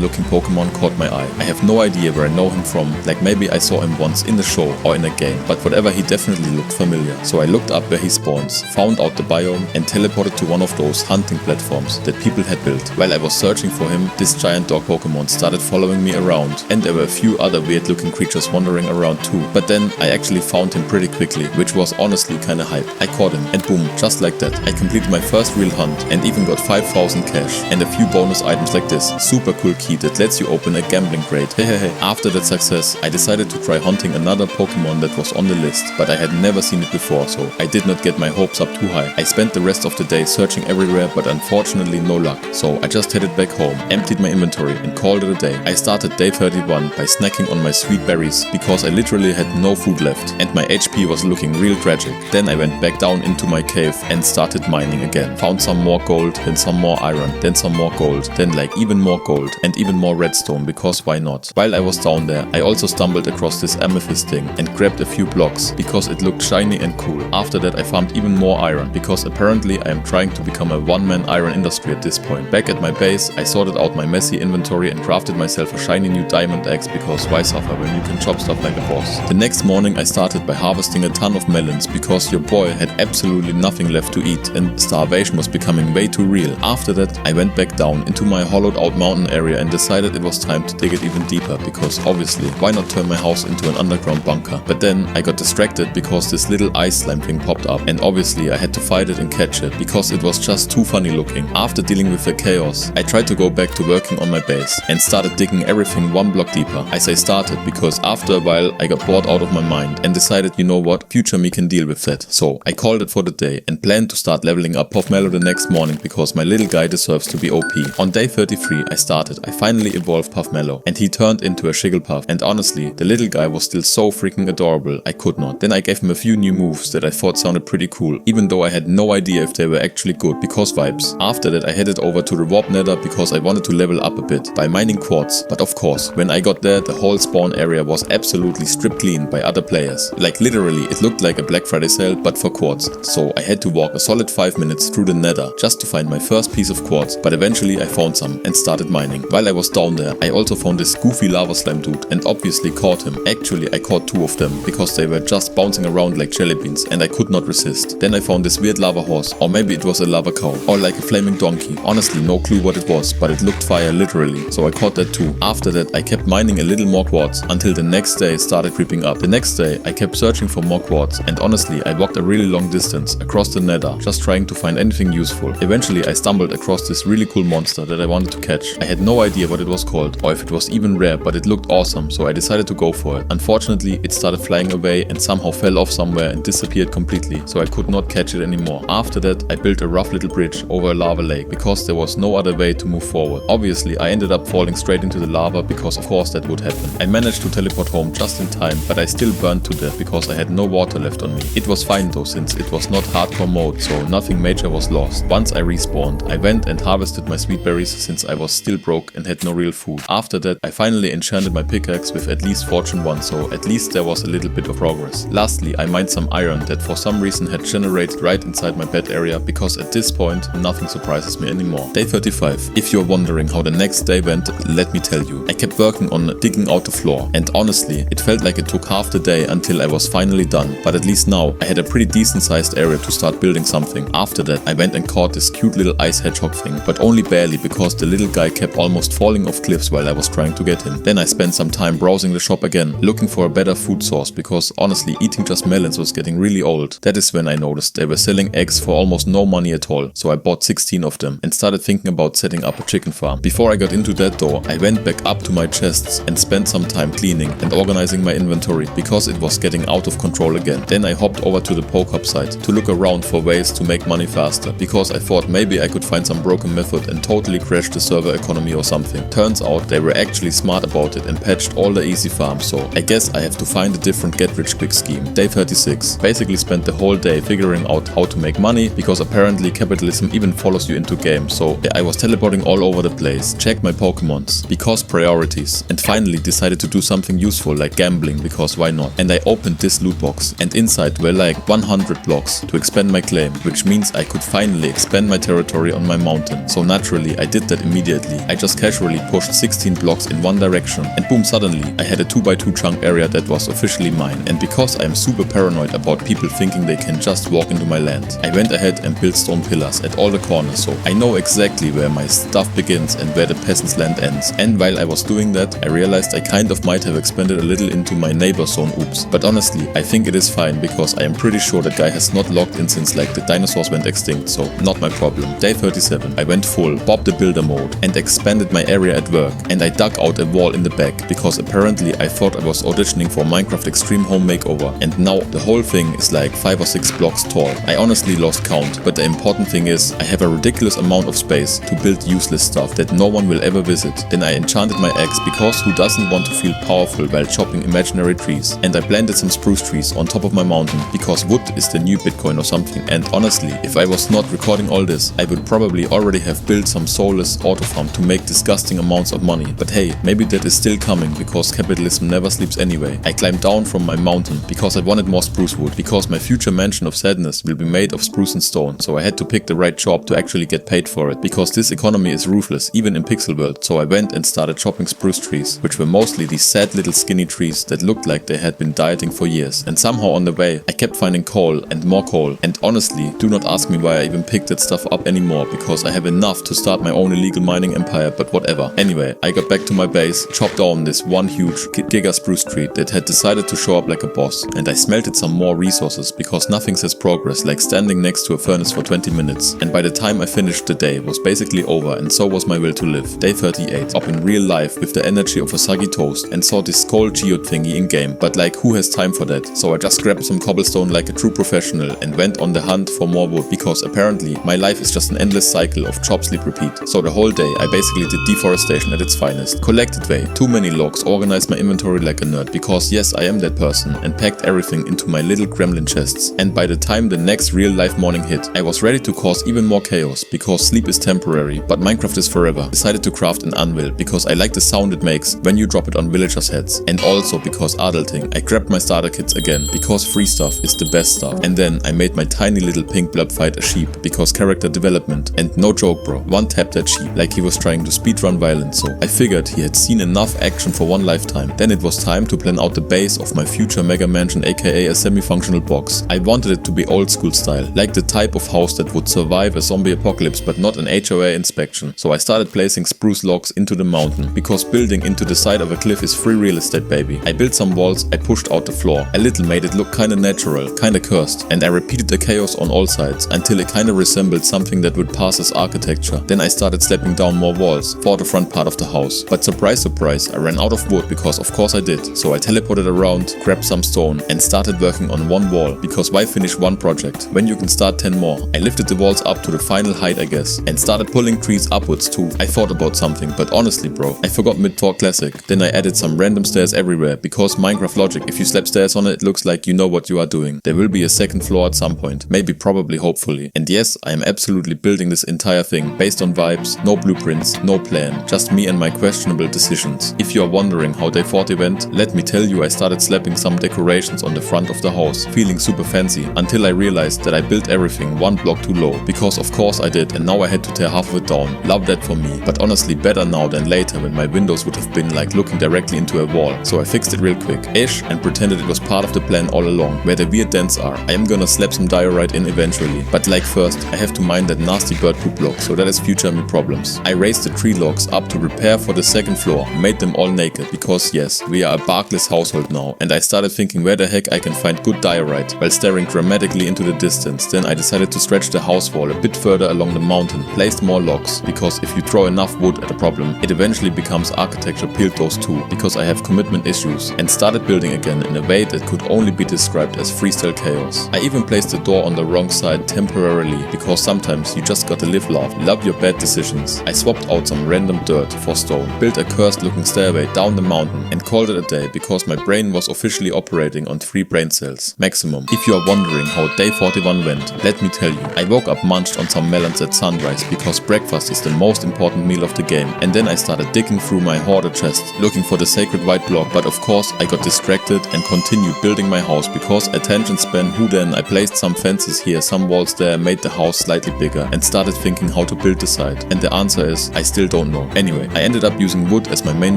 looking Pokemon caught my eye. I have no idea where I know him from, like maybe I saw him once in the show or in a game, but whatever, he definitely looked familiar. So I looked up where he spawns, found out the biome and teleported to one of those hunting platforms that people had built. While I was searching for him, this giant dog Pokemon started following me around, and there were a few other weird looking creatures wandering around too. But then I actually found him pretty quickly, which was honestly kinda hype. I caught him and boom, just like that, I completed my first real hunt and even got 5,000 cash and a few bonus items like this super cool key that lets you open a gambling crate. Hehehe. After that success, I decided to try hunting another Pokemon that was on the list, but I had never seen it before, so I did not get my hopes up too high. I spent the rest of the day searching everywhere, but unfortunately no luck. So I just headed back home, emptied my inventory and called it a day. I started day 31 by snacking on my sweet berries because I literally had no food left and my HP was looking real tragic. Then I went back down into my cave and started mining again. Found some more gold, then some more iron, then some more gold, then like even more gold and even more redstone, because why not? While I was down there, I also stumbled across this amethyst thing and grabbed a few blocks because it looked shiny and cool. After that I farmed even more iron because apparently I am trying to become a one-man iron industry at this point. Back at my base, I sorted out my messy inventory and crafted myself a shiny new diamond axe because why suffer when you can chop stuff like a boss. The next morning I started by harvesting a ton of melons because your boy had absolutely nothing left to eat and starvation was becoming way too real. After that I went back down into my hollowed out mountain area and decided it was time to dig it even deeper because obviously why not turn my house into an underground bunker. But then I got distracted because this little ice slime thing popped up and obviously I had to fight it and catch it because it was just too funny looking. After dealing with the chaos, I tried to go back to working on my base and started digging everything one block deeper. I say started because after a while I got bored out of my mind and decided, you know what, future me can deal with that. So I called it for the day and planned to start leveling up Puffmallow the next morning because my little guy deserves to be OP. On day 33 I finally evolved Puffmallow and he turned into a Shigglepuff, and honestly the little guy was still so freaking adorable I could not. Then I gave him a few new moves that I thought sounded pretty cool, even though I had no idea if they were actually good because vibes. After that I headed over to the warp nether because I wanted to level up a bit by mining quartz, but of course when I got there the whole spawn area was absolutely stripped clean by other players. Like literally it looked like a Black Friday sale but for quartz. So I had to walk a solid 5 minutes through the nether just to find my first piece of quartz, but eventually I found some and started mining. While I was down there I also found this goofy lava slime dude and obviously caught him. Actually I caught two of them because they were just bouncing around like jelly beans and I could not resist. Then I found this weird lava horse, or maybe it was a lava cow or like a flaming donkey. Honestly no clue what it was, but it looked fire literally, so I caught that too. After that I kept mining a little more quartz until the next day started creeping up. The next day I kept searching for more quartz and honestly I walked a really long distance across the nether just trying to find anything useful. Eventually I stumbled across this really cool monster that I wanted to catch. I had no idea what it was called or if it was even rare, but it looked awesome, so I decided to go for it. Unfortunately it started flying away and somehow fell off somewhere and disappeared completely, so I could not catch it anymore. After that I built a rough little bridge over a lava lake because there was no other way to move forward. Obviously I ended up falling straight into the lava because of course that would happen. I managed to teleport home just in time, but I still burned to death because I had no water left on me. It was fine though since it was not hardcore mode, so nothing major was lost. Once I respawned, I went and harvested my sweet berries since I was still broke and had no real food. After that I finally enchanted my pickaxe with at least Fortune 1, so at least there was a little bit of progress. Lastly I mined some iron that for some reason had generated right inside my bed area because at this point nothing surprises me anymore. Day 35. If you're wondering how the next day went, let me tell you. I kept working on digging out the floor and honestly it felt like it took half the day until I was finally done, but at least now I had a pretty decent sized area to start building something. After that I went and caught this cute little ice hedgehog thing, but only barely because the little guy kept almost falling off cliffs while I was trying to get him. Then I spent some time browsing the shop again, looking for a better food source because honestly eating just melons was getting really old. That is when I noticed they were selling eggs for almost no money at all, so I bought 16 of them and started thinking about setting up a chicken farm. Before I got into that though, I went back up to my chests and spent some time cleaning and organizing my inventory because it was getting out of control again. Then I hopped over to the PokeHub site to look around for ways to make money faster because I thought maybe I could find some broken method and totally crash the server economy or something. Turns out they were actually smart about it and patched all the easy farms, so I guess I have to find a different get rich quick scheme. Day 36. Basically spent the whole day figuring out how to make money because apparently capitalism even follows you into games, so I was teleporting all over the place, checked my Pokemons because priorities, and finally decided to do something useful like gambling because why not. And I opened this loot box and inside were like 100 blocks to expand my claim, which means I could finally expand my territory on my mountain. So naturally, I did that immediately. I just casually pushed 16 blocks in one direction, and boom, suddenly I had a 2x2 chunk area that was officially mine. And because I am super paranoid about people thinking they can just walk into my land, I went ahead and built stone pillars at all the corners, so I know exactly where my stuff begins and where the peasant's land ends. And while I was doing that, I realized I kind of might have expanded a little into my neighbor's zone, oops. But honestly, I think it is fine, because I am pretty sure that guy has not logged in since like the dinosaurs went extinct, so not my problem. Day 37, I went full, Bob the Builder mode, and expanded my area at work, and I dug out a wall in the back, because apparently I thought I was auditioning for Minecraft Extreme Home Makeover, and now the whole thing is like 5 or 6 blocks tall. I honestly lost count, but the important thing is, I have a ridiculous amount of space to build useless stuff that no one will ever visit. Then I enchanted my axe, because who doesn't want to feel powerful while chopping imaginary trees? And I planted some spruce trees on top of my mountain, because wood is the new Bitcoin or something. And honestly, if I was not recording all this, I would probably already have built some soulless auto farm to make disgusting amounts of money. But hey, maybe that is still coming, because capitalism never sleeps anyway. I climbed down from my mountain because I wanted more spruce wood, because my future mansion of sadness will be made of spruce and stone, so I had to pick the right job to actually get paid for it, because this economy is ruthless, even in Pixel World. So I went and started chopping spruce trees, which were mostly these sad little skinny trees that looked like they had been dieting for years. And somehow on the way, I kept finding coal and more coal. And honestly, do not ask me why I even picked that stuff up anymore, because I have enough to start my own illegal mining empire, but whatever. Anyway, I got back to my base, chopped down this one huge giga spruce tree that had decided to show up like a boss, and I smelted some more resources, because nothing says progress like standing next to a furnace for 20 minutes. And by the time I finished, the day was basically over, and so was my will to live. Day 38, up in real life with the energy of a soggy toast, and saw this coal geode thingy in game, but like who has time for that? So I just grabbed some cobblestone like a true professional and went on the hunt for more wood, because apparently my life is just an endless cycle of chop, sleep, repeat. So the whole day I basically did deforestation at its finest. Collected way, too many logs, organized my inventory like a nerd, because yes, I am that person, and packed everything into my little gremlin chests. And by the time the next real life morning hit, I was ready to cause even more chaos, because sleep is temporary, but Minecraft is forever. Decided to craft an anvil, because I like the sound it makes when you drop it on villagers' heads. And also because adulting, I grabbed my starter kits again, because free stuff is the best stuff. And then I made my tiny little pink blob fight a sheep, because character development. And no joke bro, one tapped that sheep like he was trying to speedrun violence, so I figured he had seen enough action for one lifetime. Then it was time to plan out the base of my future mega mansion, aka a semi-functional box. I wanted it to be old school style, like the type of house that would survive a zombie apocalypse but not an HOA inspection. So I started placing spruce logs into the mountain, because building into the side of a cliff is free real estate baby. I built some walls, I pushed out the floor, a little made it look kinda natural, kinda cursed, and I repeated the chaos on all sides until it kinda resembled something that would pass as architecture. Then I started slapping down more walls for the front part of the house. But surprise surprise, I ran out of wood, because of course I did. So I teleported around, grabbed some stone and started working on one wall, because why finish one project when you can start 10 more? I lifted the walls up to the final height I guess, and started pulling trees upwards too. I thought about something, but honestly bro, I forgot mid-talk classic. Then I added some random stairs everywhere, because Minecraft logic, if you slap stairs on it, it looks like you know what you are doing. There will be a second floor at some point, maybe, probably, hopefully. And yes, I am absolutely building this entire thing based on vibes, no blueprints, no plan, just me and my questionable decisions. If you are wondering how day 40 went, let me tell you, I started slapping some decorations on the front of the house, feeling super fancy, until I realized that I built everything one block too low, because of course I did, and now I had to tear half of it down. Love that for me, but honestly better now than later when my windows would have been like looking directly into a wall. So I fixed it real quick-ish and pretended it was part of the plan all along. Where the weird dents are, I am gonna slap some diorite in eventually, but like first I have to mine that nasty bird poop block, so that is future me problems. I raised the tree logs up to prepare for the second floor, made them all naked, because yes, we are a barkless household now, and I started thinking where the heck I can find good diorite while staring dramatically into the distance. Then I decided to stretch the house wall a bit further along the mountain, placed more logs, because if you throw enough wood at a problem, it eventually becomes architecture peeled those too, because I have commitment issues, and started building again in a way that could only be described as freestyle chaos. I even placed the door on the wrong side temporarily, because sometimes you just gotta live love your bad decisions. I swapped out some random dirt for stone, built a cursed looking stairway down the mountain, and called it a day, because my brain was officially operating on 3 brain cells maximum. If you are wondering how day 41 went, let me tell you, I woke up munched on some melons at sunrise, because breakfast is the most important meal of the game, and then I started digging through my hoarded chest looking for the sacred white block, but of course I got distracted and continued building my house, because attention span, who then? I placed some fences here, some walls there, made the house slightly bigger, and started thinking how to build the site. And the answer is, I still don't know. Anyway, I ended up using wood as my main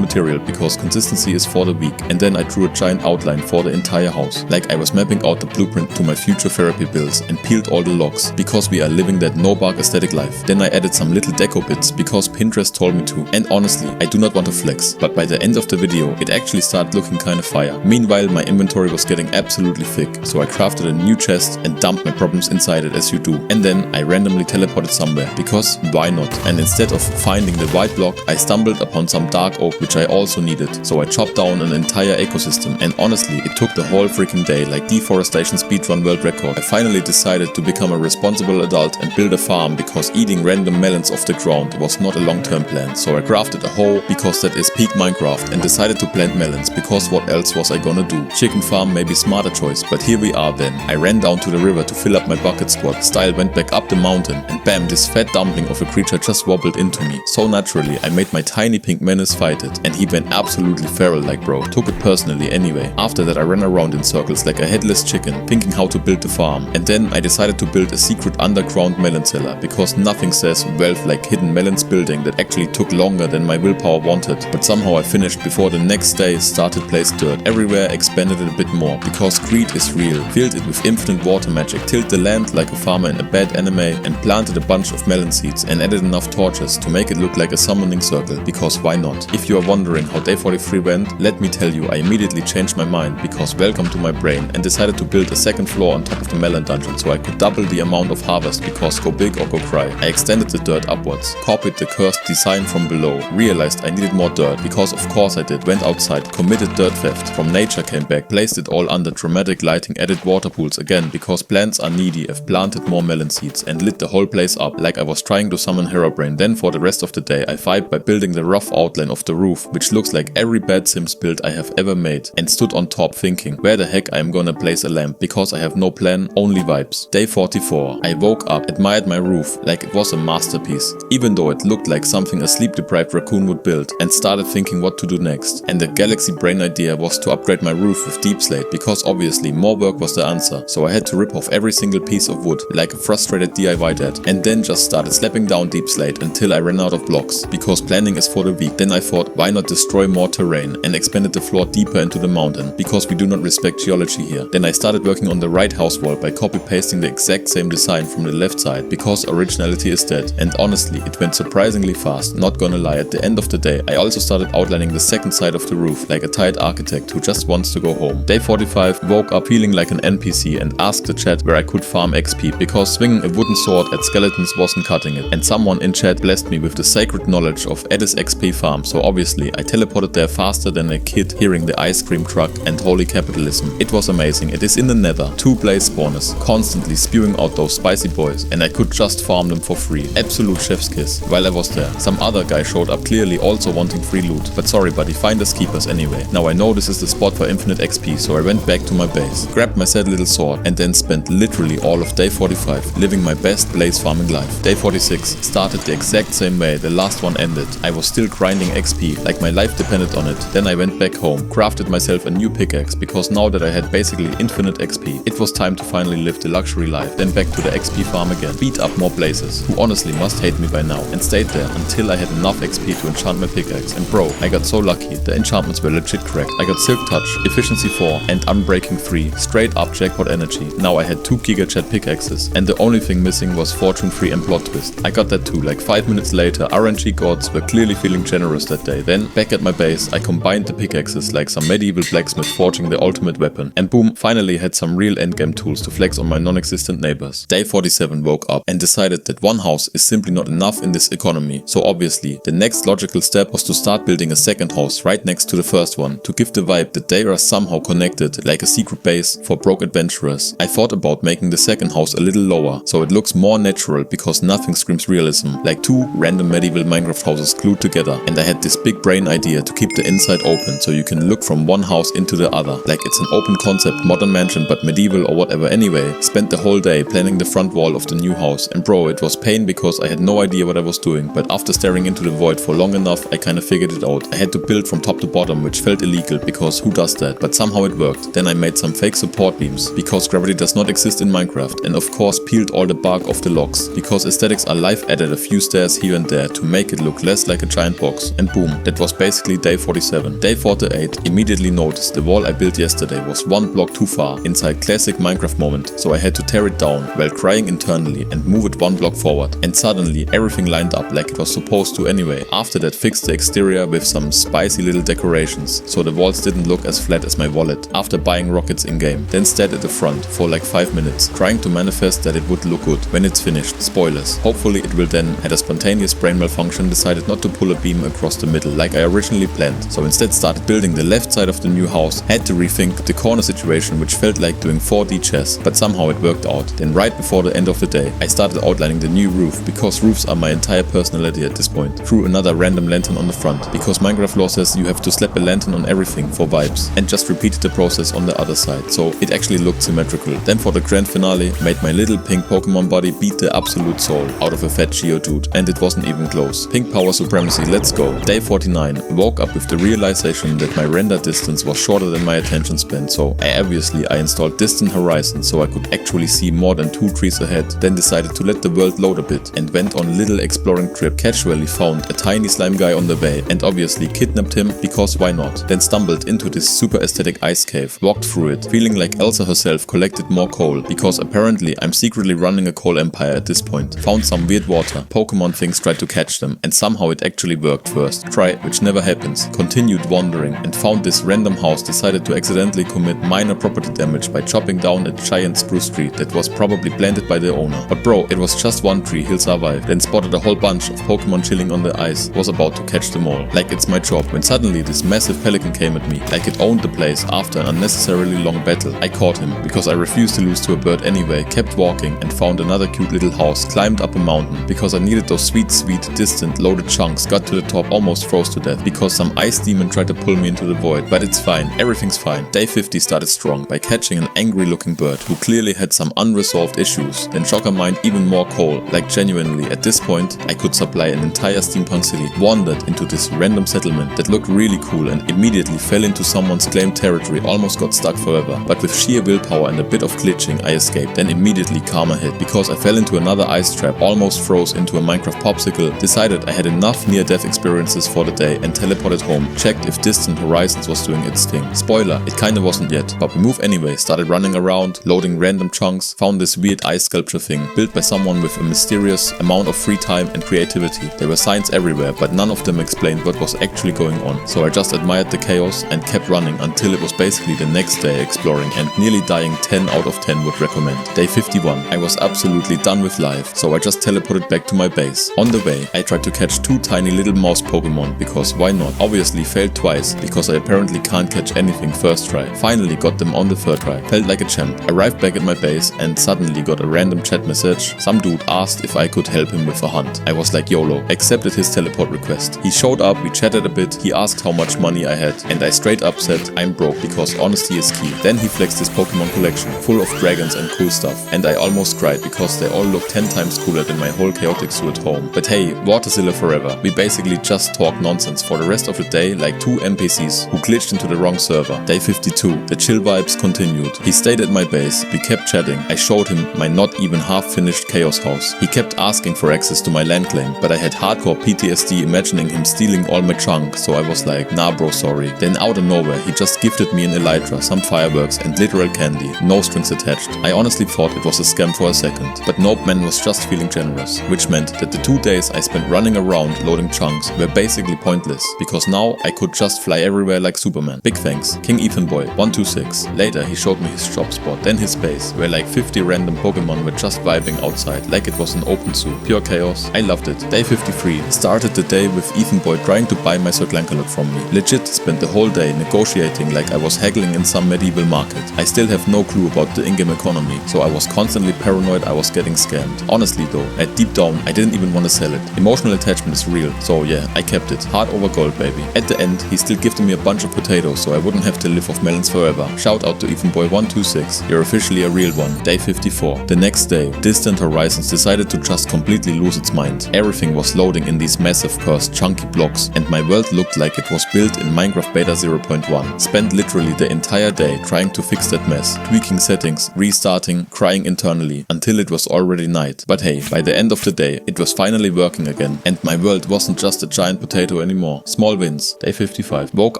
material because consistency is for the weak, and then I drew a giant outline for the entire house, like I was mapping out the blueprint to my future therapy bills, and peeled all the logs, because we are living that no-bark aesthetic life. Then I added some little deco bits because Pinterest told me to, and honestly, I do not want to flex, but by the end of the video, it actually started looking kinda fire. Meanwhile, my inventory was getting absolutely thick, so I crafted a new chest and dumped my problems inside it as you do. And then I randomly teleported somewhere, because why not? And instead of finding the white block, I stumbled upon some dark oak which I also needed, so I chopped down an entire ecosystem, and honestly, it took the whole freaking day, like deforestation speedrun world record. I finally decided to become a responsible adult and build a farm, because eating random melons off the ground was not a long-term plan. So I crafted a hoe, because that is peak Minecraft, and decided to plant melons, because what else was I gonna do? Chicken farm may be smarter choice, but here we are then. I ran down to the river to fill up my bucket squad, style went back up the mountain, and bam, this fat dumpling of a creature just wobbled into me. So naturally, I made my tiny pink menace fight it, and he went absolutely feral like bro. Took it personally anyway. After that I ran around in circles like a headless chicken, thinking how to build the farm, and then I decided to build a secret underground melon cellar, because nothing says wealth like hidden melons building that actually took longer than my willpower wanted, but somehow I finished before the next day started placed dirt everywhere, expanded it a bit more, because greed is real, filled it with infinite water magic, tilled the land like a farmer in a bad anime, and planted a bunch of melon seeds and added enough torches to make it look like a summoning circle, because why not? If you are wondering how day 43 went, let me tell you, I immediately changed my mind, because welcome to my brain, and decided to build a second floor on top of the melon dungeon so I could double the amount of harvest, because go big or go cry. I extended the dirt upwards, copied the cursed design from below, realized I needed more dirt, because of course I did, went outside, committed dirt theft, from nature came back, placed it all under dramatic lighting, added water pools again, because plants are needy, I've planted more melon seeds, and lit the whole place up like I was trying to summon Herobrine. Then for the rest of the day I vibed by building the rough outline of the roof, which looks like every bad Sims build I have ever made, and stood on top thinking where the heck I am gonna place a lamp, because I have no plan, only vibes. Day 44. I woke up, admired my roof like it was a masterpiece, even though it looked like something a sleep-deprived raccoon would build, and started thinking what to do next. And the galaxy brain idea was to upgrade my roof with deep slate, because obviously more work was the answer, so I had to rip off every single piece of wood like a frustrated DIY dad, and then just started slapping down deep slate until I ran out of blocks, because planning is for the weak. Then I thought, why not destroy more terrain, and expanded the floor deeper into the mountain, because we do not respect geology here. Then I started working on the right house wall by copy-pasting the exact same design from the left side, because originality is dead, and honestly it went surprisingly fast, not gonna lie. At the end of the day I also started outlining the second side of the roof like a tired architect who just wants to go home. Day 45. Woke up feeling like an NPC and asked the chat where I could farm XP, because swinging a wooden sword at skeletons wasn't cutting it, and someone in chat blessed me with the sacred knowledge of Edis XP farm, so obviously I teleported there faster than a kid hearing the ice cream truck and holy capitalism. It was amazing. It is in the nether, 2 blaze spawners, constantly spewing out those spicy boys, and I could just farm them for free. Absolute chef's kiss. While I was there, some other guy showed up clearly also wanting free loot, but sorry buddy, find us keepers anyway. Now I know this is the spot for infinite XP, so I went back to my base, grabbed my sad little sword, and then spent literally all of day 45 living my best blaze farming life. Day 46 started the exact same way the last one ended. I was still grinding XP like my life depended on it. Then I went back home, crafted myself a new pickaxe, because now that I had basically infinite XP, it was time to finally live the luxury life. Then back to the XP farm again, beat up more blazes, who honestly must hate me by now, and stayed there until I had enough XP to enchant my pickaxe. And bro, I got so lucky, the enchantments were legit correct. I got Silk Touch, Efficiency 4 and Unbreaking 3, straight up jackpot energy. Now I had 2 gigachat pickaxes, and the only thing missing was Fortune 3 and Plot Twist. I got that too, like 5 minutes later. RNG gods were clearly feeling generous that day. Then, back at my base, I combined the pickaxes like some medieval blacksmith forging the ultimate weapon, and boom, finally had some real endgame tools to flex on my non-existent neighbors. Day 47 woke up and decided that one house is simply not enough in this economy, so obviously the next logical step was to start building a second house right next to the first one, to give the vibe that they are somehow connected, like a secret base for broke adventurers. I thought about making the second house a little lower, so it looks more natural, because nothing screams realism like 2 random medieval Minecraft houses glued together, and I had this big brain idea to keep the inside open so you can look from one house into the other, like it's an open concept modern mansion but medieval or whatever. Anyway, spent the whole day planning the front wall of the new house, and bro, it was pain because I had no idea what I was doing, but but after staring into the void for long enough, I kinda figured it out. I had to build from top to bottom, which felt illegal because who does that? But somehow it worked. Then I made some fake support beams because gravity does not exist in Minecraft, and of course peeled all the bark off the logs because aesthetics are life added a few stairs here and there to make it look less like a giant box. And boom, that was basically day 47. Day 48, immediately noticed the wall I built yesterday was one block too far inside classic Minecraft moment, so I had to tear it down while crying internally and move it one block forward. And suddenly everything lined up like it was supposed to anyway. After that, fixed the exterior with some spicy little decorations so the walls didn't look as flat as my wallet after buying rockets in-game. Then stared at the front for like 5 minutes, trying to manifest that it would look good when it's finished. Spoilers. Hopefully it will then. Had a spontaneous brain malfunction, decided not to pull a beam across the middle like I originally planned, so instead started building the left side of the new house. Had to rethink the corner situation, which felt like doing 4D chess, but somehow it worked out. Then right before the end of the day, I started outlining the new roof because roofs are my entire personality at this point. Threw another random lantern on the front because Minecraft law says you have to slap a lantern on everything for vibes, and just repeated the process on the other side, so it actually looked symmetrical. Then for the grand finale, made my little pink Pokemon body beat the absolute soul out of a fat Geodude, and it wasn't even close. Pink power supremacy, let's go. Day 49, woke up with the realization that my render distance was shorter than my attention span, so I installed distant horizon so I could actually see more than 2 trees ahead. Then decided to let the world load a bit and went on a little exploring trip. Casually found a tiny slime guy on the way and obviously kidnapped him because why not. Then stumbled into this super aesthetic ice cave, walked through it, feeling like Elsa herself collected more coal because apparently I'm secretly running a coal empire at this point. Found some weird water. Pokemon things tried to catch them and somehow it actually worked first try, which never happens. Continued wandering and found this random house. Decided to accidentally commit minor property damage by chopping down a giant spruce tree that was probably planted by the owner. But bro, it was just one tree, he'll survive. Then spotted a whole bunch of Pokemon chilling on the ice. Was about to catch them all, like it's my job, when suddenly this massive pelican came at me, like it owned the place after an unnecessarily long battle. I caught him, because I refused to lose to a bird anyway, kept walking and found another cute little house, climbed up a mountain, because I needed those sweet, distant, loaded chunks, got to the top, almost froze to death, because some ice demon tried to pull me into the void. But it's fine, everything's fine. Day 50 started strong by catching an angry looking bird who clearly had some unresolved issues. Then Shocker mined even more coal, like genuinely, at this point I could supply an entire steampunk city. Wandered into this random settlement that looked really cool and immediately fell into someone's claimed territory, almost got stuck forever. But with sheer willpower and a bit of glitching I escaped. Then immediately karma hit, because I fell into another ice trap, almost froze into a Minecraft popsicle, decided I had enough near-death experiences for the day and teleported home, checked if Distant Horizons was doing its thing. Spoiler, it kinda wasn't yet, but we moved anyway, started running around, loading random chunks, found this weird ice sculpture thing, built by someone with a mysterious amount of free time and creativity. There were signs everywhere, but none of them explained what was actually going on, so I just admired the chaos and kept running until it was basically the next day exploring and nearly dying 10 out of 10 would recommend. Day 51, I was absolutely done with life, so I just teleported back to my base. On the way, I tried to catch 2 tiny little mouse Pokemon, because why not? Obviously failed twice, because I apparently can't catch anything first try. Finally got them on the third try. Felt like a champ. Arrived back at my base and suddenly got a random chat message. Some dude asked if I could help him with a hunt. I was like YOLO, accepted his teleport request. He showed up, we chatted a bit, he asked how much money I had, and I straight up said I'm broke because honesty is key. Then he flexed his Pokemon collection, full of dragons and cool stuff, and I almost cried because they all look 10 times cooler than my whole chaotic zoo at home. But hey, Waterzilla forever. We basically just talked nonsense for the rest of the day like 2 NPCs who glitched into the wrong server. Day 52, the chill vibes continued. He stayed at my base, we kept chatting. I showed him my not even half finished chaos house. He kept asking for access to my land claim, but I had hardcore PTSD imagining him stealing all my junk, so I was like, nah bro, sorry. Then out of nowhere, he just gifted me an elytra, some fireworks and literal candy, no strings attached. I honestly thought it was a scam for a second, but nope, man was just feeling generous, which meant that the 2 days I spent running around loading chunks were basically pointless, because now I could just fly everywhere like Superman. Big thanks, King Ethan Boy 126. Later he showed me his shop spot, then his base, where like 50 random Pokemon were just vibing outside, like it was an open zoo. Pure chaos. I loved it. Day 53. Started the day with Ethan Boy trying to buy my Circlankalot from me. Legit spent the whole day negotiating like I was haggling in some medieval market. I still have no clue about the in-game economy, so I was constantly paranoid I was getting scammed. Honestly though, at deep down I didn't even want to sell it. Emotional attachment is real, so yeah, I kept it. Heart over gold, baby. At the end, he still gifted me a bunch of potatoes so I wouldn't have to live off melons forever. Shout out to Ethan Boy 126. You're officially a real one. done. Day 54. The next day, Distant Horizons decided to just completely lose its mind. Everything was loading in these massive cursed chunky blocks, and my world looked like it was built in Minecraft Beta 0.1. Spent literally the entire day trying to fix that mess, tweaking settings, restarting, crying internally, until it was already night. But hey, by the end of the day, it was finally working again, and my world wasn't just a giant potato anymore. Small wins. Day 55. Woke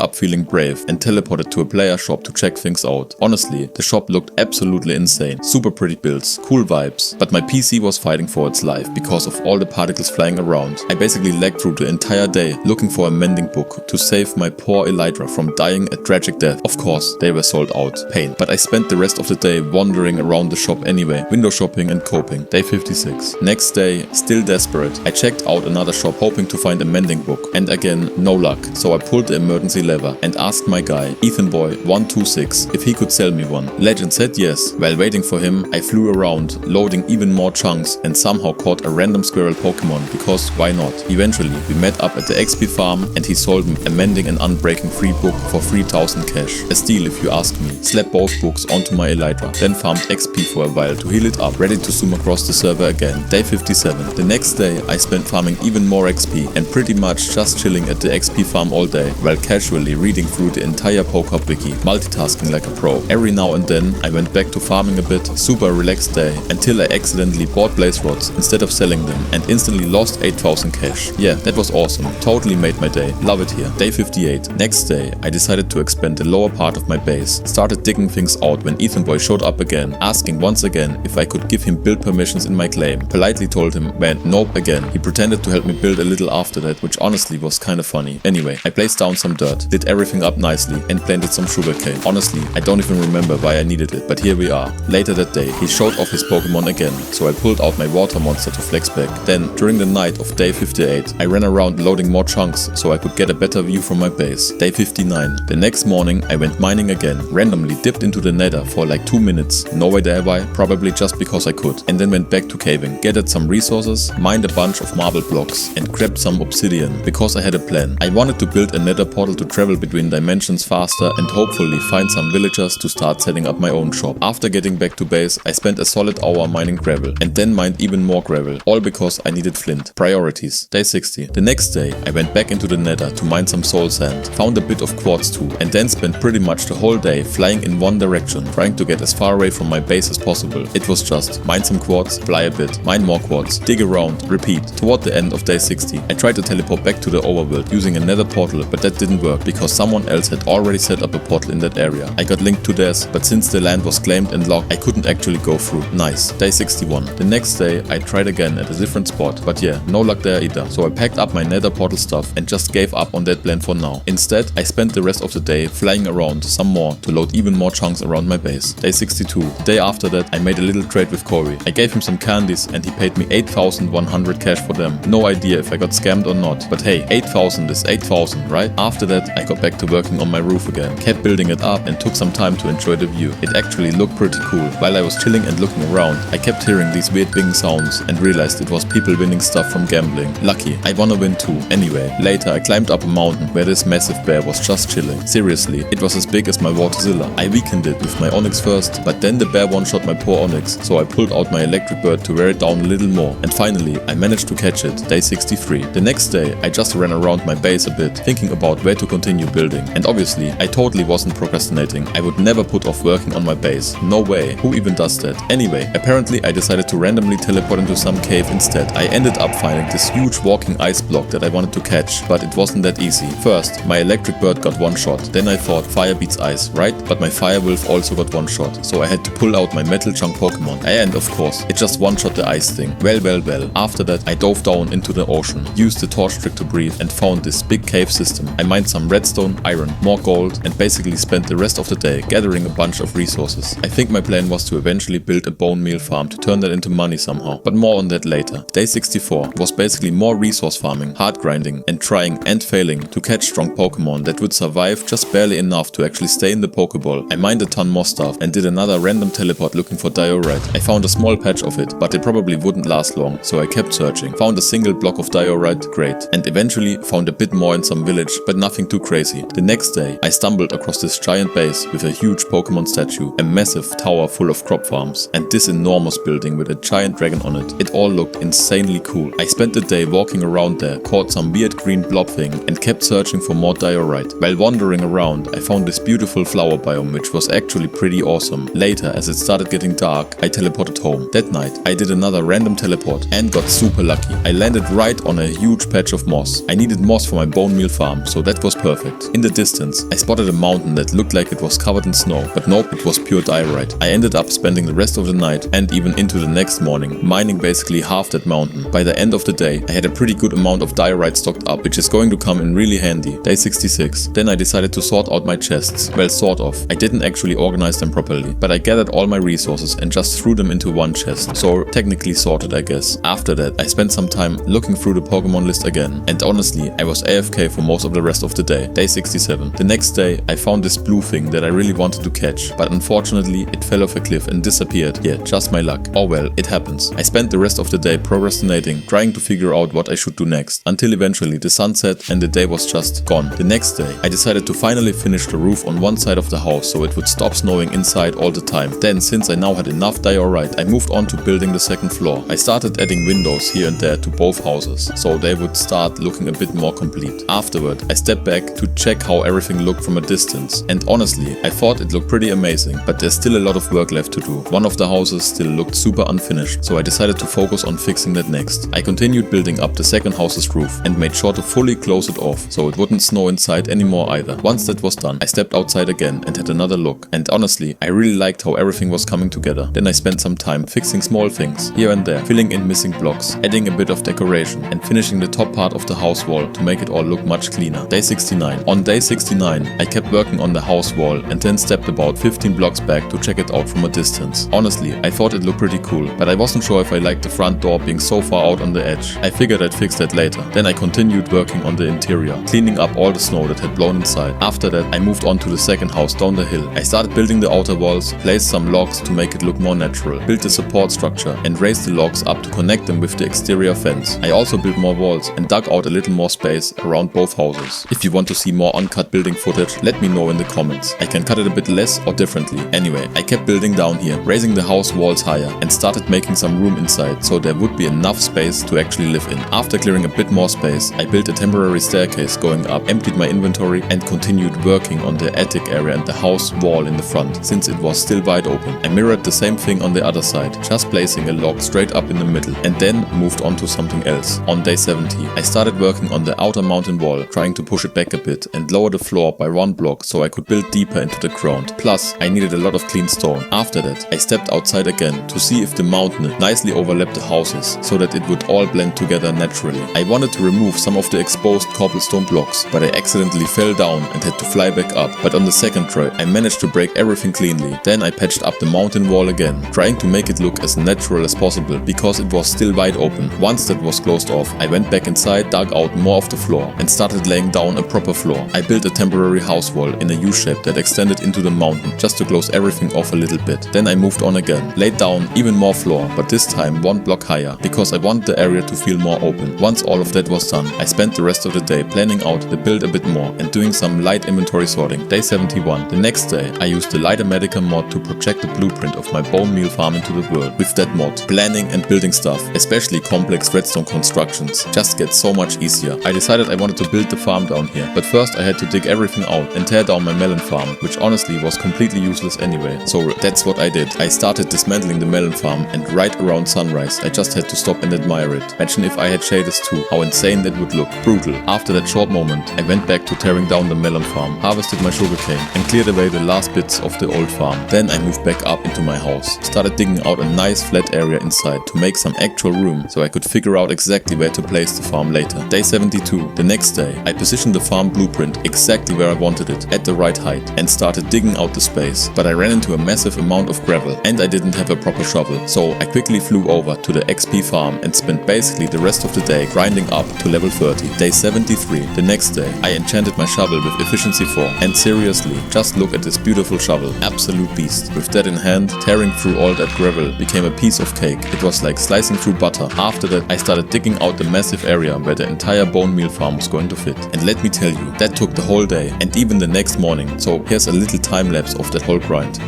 up feeling brave and teleported to a player shop to check things out. Honestly, the shop looked absolutely insane. Super pretty builds, cool vibes, but my PC was fighting for its life because of all the particles flying around. I basically lagged through the entire day looking for a mending book to save my poor Elytra from dying a tragic death. Of course, they were sold out. Pain. But I spent the rest of the day wandering around the shop anyway, window shopping and coping. Day 56. Next day, still desperate, I checked out another shop hoping to find a mending book, and again, no luck. So I pulled the emergency lever and asked my guy, EthanBoy126, if he could sell me one. Legend said yes. While waiting for him, I flew around, loading even more chunks, and somehow caught a random squirrel Pokemon, because why not? Eventually, we met up at the XP farm and he sold me a mending and unbreaking free book for 3000 cash. A steal if you ask me. Slapped both books onto my Elytra, then farmed XP for a while to heal it up, ready to zoom across the server again. Day 57. The next day, I spent farming even more XP and pretty much just chilling at the XP farm all day, while casually reading through the entire PokeHub wiki, multitasking like a pro. Every now and then, I went back to farming a bit, super relaxed day, until I accidentally bought blaze rods instead of selling them and instantly lost 8000 cash. Yeah, that was awesome. Totally made my day. Love it here. Day 58. Next day, I decided to expand the lower part of my base. Started digging things out when EthanBoy showed up again, asking once again if I could give him build permissions in my claim. Politely told him, man, nope again. He pretended to help me build a little after that, which honestly was kinda funny. Anyway, I placed down some dirt, did everything up nicely, and planted some sugarcane. Honestly, I don't even remember why I needed it, but here we are. Later that day, he showed off his Pokemon again, so I pulled out my water monster to flex back. Then, during the night of day 58, I ran around loading more chunks so I could get a better view from my base. Day 59. The next morning, I went mining again, randomly dipped into the nether for like 2 minutes, no idea why, probably just because I could, and then went back to caving, gathered some resources, mined a bunch of marble blocks, and grabbed some obsidian, because I had a plan. I wanted to build a nether portal to travel between dimensions faster and hopefully find some villagers to start setting up my own shop. After getting back to base, I spent a solid hour mining gravel, and then mined even more gravel, all because I needed flint. Priorities. Day 60. The next day, I went back into the nether to mine some soul sand, found a bit of quartz too, and then spent pretty much the whole day flying in one direction, trying to get as far away from my base as possible. It was just mine some quartz, fly a bit, mine more quartz, dig around, repeat. Toward the end of day 60, I tried to teleport back to the overworld using a nether portal, but that didn't work because someone else had already set up a portal in that area. I got linked to theirs, but since the land was claimed and locked, I couldn't actually go through. Nice. Day 61. The next day, I tried again at a different spot, but yeah, no luck there either. So I packed up my nether portal stuff and just gave up on that plan for now. Instead, I spent the rest of the day flying around some more to load even more chunks around my base. Day 62. The day after that, I made a little trade with Corey. I gave him some candies and he paid me 8100 cash for them. No idea if I got scammed or not, but hey, 8000 is 8000, right? After that, I got back to working on my roof again, kept building it up and took some time to enjoy the view. It actually looked pretty cool. While I was chilling and looking around, I kept hearing these weird bing sounds and realized it was people winning stuff from gambling. Lucky, I wanna win too. Anyway, later I climbed up a mountain where this massive bear was just chilling. Seriously, it was as big as my Waterzilla. I weakened it with my Onyx first, but then the bear one-shot my poor Onyx, so I pulled out my electric bird to wear it down a little more, and finally I managed to catch it. Day 63. The next day, I just ran around my base a bit, thinking about where to continue building, and obviously I totally wasn't procrastinating. I would never put off working on my base. No way. Who even does that? Anyway, apparently I decided to randomly teleport into some cave instead. I ended up finding this huge walking ice block that I wanted to catch, but it wasn't that easy. First, my electric bird got one shot, then I thought fire beats ice, right? But my fire wolf also got one shot, so I had to pull out my metal chunk Pokemon, and of course, it just one-shot the ice thing. Well. After that, I dove down into the ocean, used the torch trick to breathe, and found this big cave system. I mined some redstone, iron, more gold, and basically spent the rest of the day gathering a bunch of resources. I think my plan was to eventually build a bone meal farm to turn that into money somehow, but more on that later. Day 64 was basically more resource farming, hard grinding, and trying and failing to catch strong Pokemon that would survive just barely enough to actually stay in the Poké Ball. I mined a ton more stuff and did another random teleport teleport looking for diorite. I found a small patch of it, but it probably wouldn't last long, so I kept searching. Found a single block of diorite, great, and eventually found a bit more in some village, but nothing too crazy. The next day, I stumbled across this giant base with a huge Pokemon statue, a massive tower full of crop farms, and this enormous building with a giant dragon on it. It all looked insanely cool. I spent the day walking around there, caught some weird green blob thing, and kept searching for more diorite. While wandering around, I found this beautiful flower biome, which was actually pretty awesome. Later, as it started getting dark, I teleported home. That night, I did another random teleport and got super lucky. I landed right on a huge patch of moss. I needed moss for my bone meal farm, so that was perfect. In the distance, I spotted a mountain that looked like it was covered in snow, but nope, it was pure diorite. I ended up spending the rest of the night and even into the next morning mining basically half that mountain. By the end of the day, I had a pretty good amount of diorite stocked up, which is going to come in really handy. Day 66. Then I decided to sort out my chests. Well, sort of. I didn't actually organize them properly, but I gathered all my resources and just threw them into one chest. So technically sorted, I guess. After that, I spent some time looking through the Pokemon list again, and honestly, I was AFK for most of the rest of the day. Day 67. The next day, I found this blue thing that I really wanted to catch, but unfortunately, it fell off a cliff and disappeared. Yeah, just my luck. Oh well, it happens. I spent the rest of the day procrastinating, trying to figure out what I should do next, until eventually the sun set and the day was just gone. The next day, I decided to finally finish the roof on one side of the house so it would stop snowing inside all the time. Then, since I now had enough diorite, I moved on to building the second floor. I started adding windows here and there to both houses, so they would start looking a bit more complete. Afterward, I stepped back to check how everything looked from a distance, and honestly, I thought it looked pretty amazing, but there's still a lot of work left to do. One of the houses still looked super unfinished, so I decided to focus on fixing that next. I continued building up the second house's roof and made sure to fully close it off so it wouldn't snow inside anymore either. Once that was done, I stepped outside again and had another look, and honestly, I really liked how everything was coming together. Then I spent some time fixing small things here and there, filling in missing blocks, adding a bit of decoration, and finishing the top part of the house wall to make it all look much cleaner. Day 69. On day 69, I kept working on the house wall and then stepped about 15 blocks back to check it out from a distance. Honestly, I thought it looked pretty cool, but I wasn't sure if I liked the front door being so far out on the edge. I figured I'd fix that later. Then I continued working on the interior, cleaning up all the snow that had blown inside. After that, I moved on to the second house down the hill. I started building the outer walls, placed some logs to make it look more natural, built the support structure, and raised the logs up to connect them with the exterior fence. I also built more walls and dug out a little more space around both houses. If you want to see more uncut building footage, let me know in the comments. I can cut it a bit less or differently. Anyway, I kept building down here, raising the house walls higher, and started making some room inside so there would be enough space to actually live in. After clearing a bit more space, I built a temporary staircase going up, emptied my inventory, and continued working on the attic area and the house wall in the front, since it was still wide open. I mirrored the same thing on the other side, just placing a log straight up in the middle, and then moved on to something else. On day 70, I started working on the outer mountain wall, trying to push it back a bit and lower the floor by one block so I could build deeper into the ground. Plus, I needed a lot of clean stone. After that, I stepped outside again to see if the mountain nicely overlapped the houses so that it would all blend together naturally. I wanted to remove some of the exposed cobblestone blocks, but I accidentally fell down and had to fly back up. But on the second try, I managed to break everything cleanly. Then I patched up the mountain wall again, trying to make it look as natural as possible because it was still wide open. Once that was closed off, I went back inside, dug out more of the floor, and started laying down a proper floor. I built a temporary house wall in a U-shape that extended into the mountain just to close everything off a little bit. Then I moved on again, laid down even more floor, but this time one block higher because I wanted the area to feel more open. Once all of that was done, I spent the rest of the day planning out the build a bit more and doing some light inventory sorting. Day 71. The next day, I used the litematica mod to project the blueprint of my bone meal farm into the world. With that mod, planning and building stuff, especially complex redstone constructions, just gets so much easier. I decided I wanted to build the farm down here, but first I had to dig everything out and tear down my melon farm, which honestly was completely useless anyway. So that's what I did. I started dismantling the melon farm, and right around sunrise, I just had to stop and admire it. Imagine if I had shaders too, how insane that would look. Brutal. After that short moment, I went back to tearing down the melon farm, harvested my sugarcane, and cleared away the last bits of the old farm. Then I moved back up into my house, started digging out a nice flat area inside to make some actual room so I could figure out exactly where to place the farm later. Day 72. The next day, I positioned the farm blueprint exactly where I wanted it, at the right height, and started digging out the space. But I ran into a massive amount of gravel, and I didn't have a proper shovel, so I quickly flew over to the XP farm and spent basically the rest of the day grinding up to level 30. Day 73. The next day, I enchanted my shovel with efficiency 4, and seriously, just look at this beautiful shovel. Absolute beast. With that in hand, tearing through all that gravel became a piece of cake. It was like slicing through butter. After that, I started digging out the massive area where the entire bone meal farm was going to fit. And let me tell you, that took the whole day and even the next morning. So here's a little time lapse of that whole grind.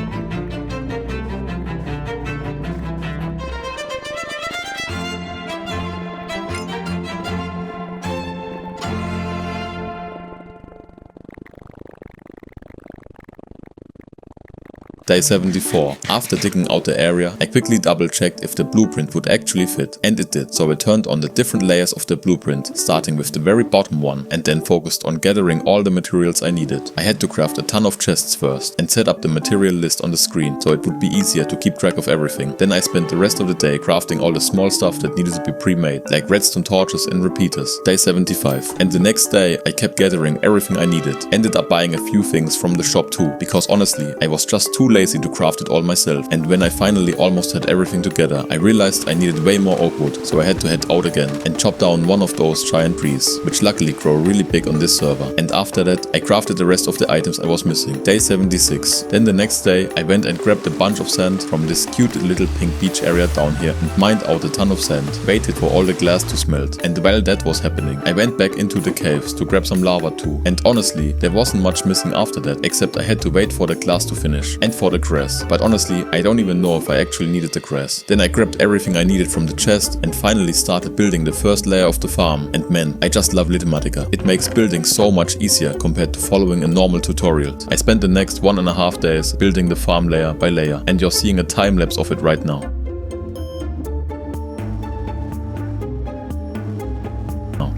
Day 74. After digging out the area, I quickly double checked if the blueprint would actually fit, and it did. So I turned on the different layers of the blueprint, starting with the very bottom one, and then focused on gathering all the materials I needed. I had to craft a ton of chests first and set up the material list on the screen so it would be easier to keep track of everything. Then I spent the rest of the day crafting all the small stuff that needed to be pre-made, like redstone torches and repeaters. Day 75. And the next day I kept gathering everything I needed. Ended up buying a few things from the shop too, because honestly I was just too lazy to craft it all myself, and when I finally almost had everything together, I realized I needed way more oak wood, so I had to head out again and chop down one of those giant trees, which luckily grow really big on this server. And after that, I crafted the rest of the items I was missing. Day 76. Then the next day, I went and grabbed a bunch of sand from this cute little pink beach area down here and mined out a ton of sand, waited for all the glass to smelt, and while that was happening, I went back into the caves to grab some lava too. And honestly, there wasn't much missing after that, except I had to wait for the glass to finish and for the grass. But honestly, I don't even know if I actually needed the grass. Then I grabbed everything I needed from the chest and finally started building the first layer of the farm. And man, I just love litematica. It makes building so much easier compared to following a normal tutorial. I spent the next 1.5 days building the farm layer by layer, and you're seeing a time lapse of it right now.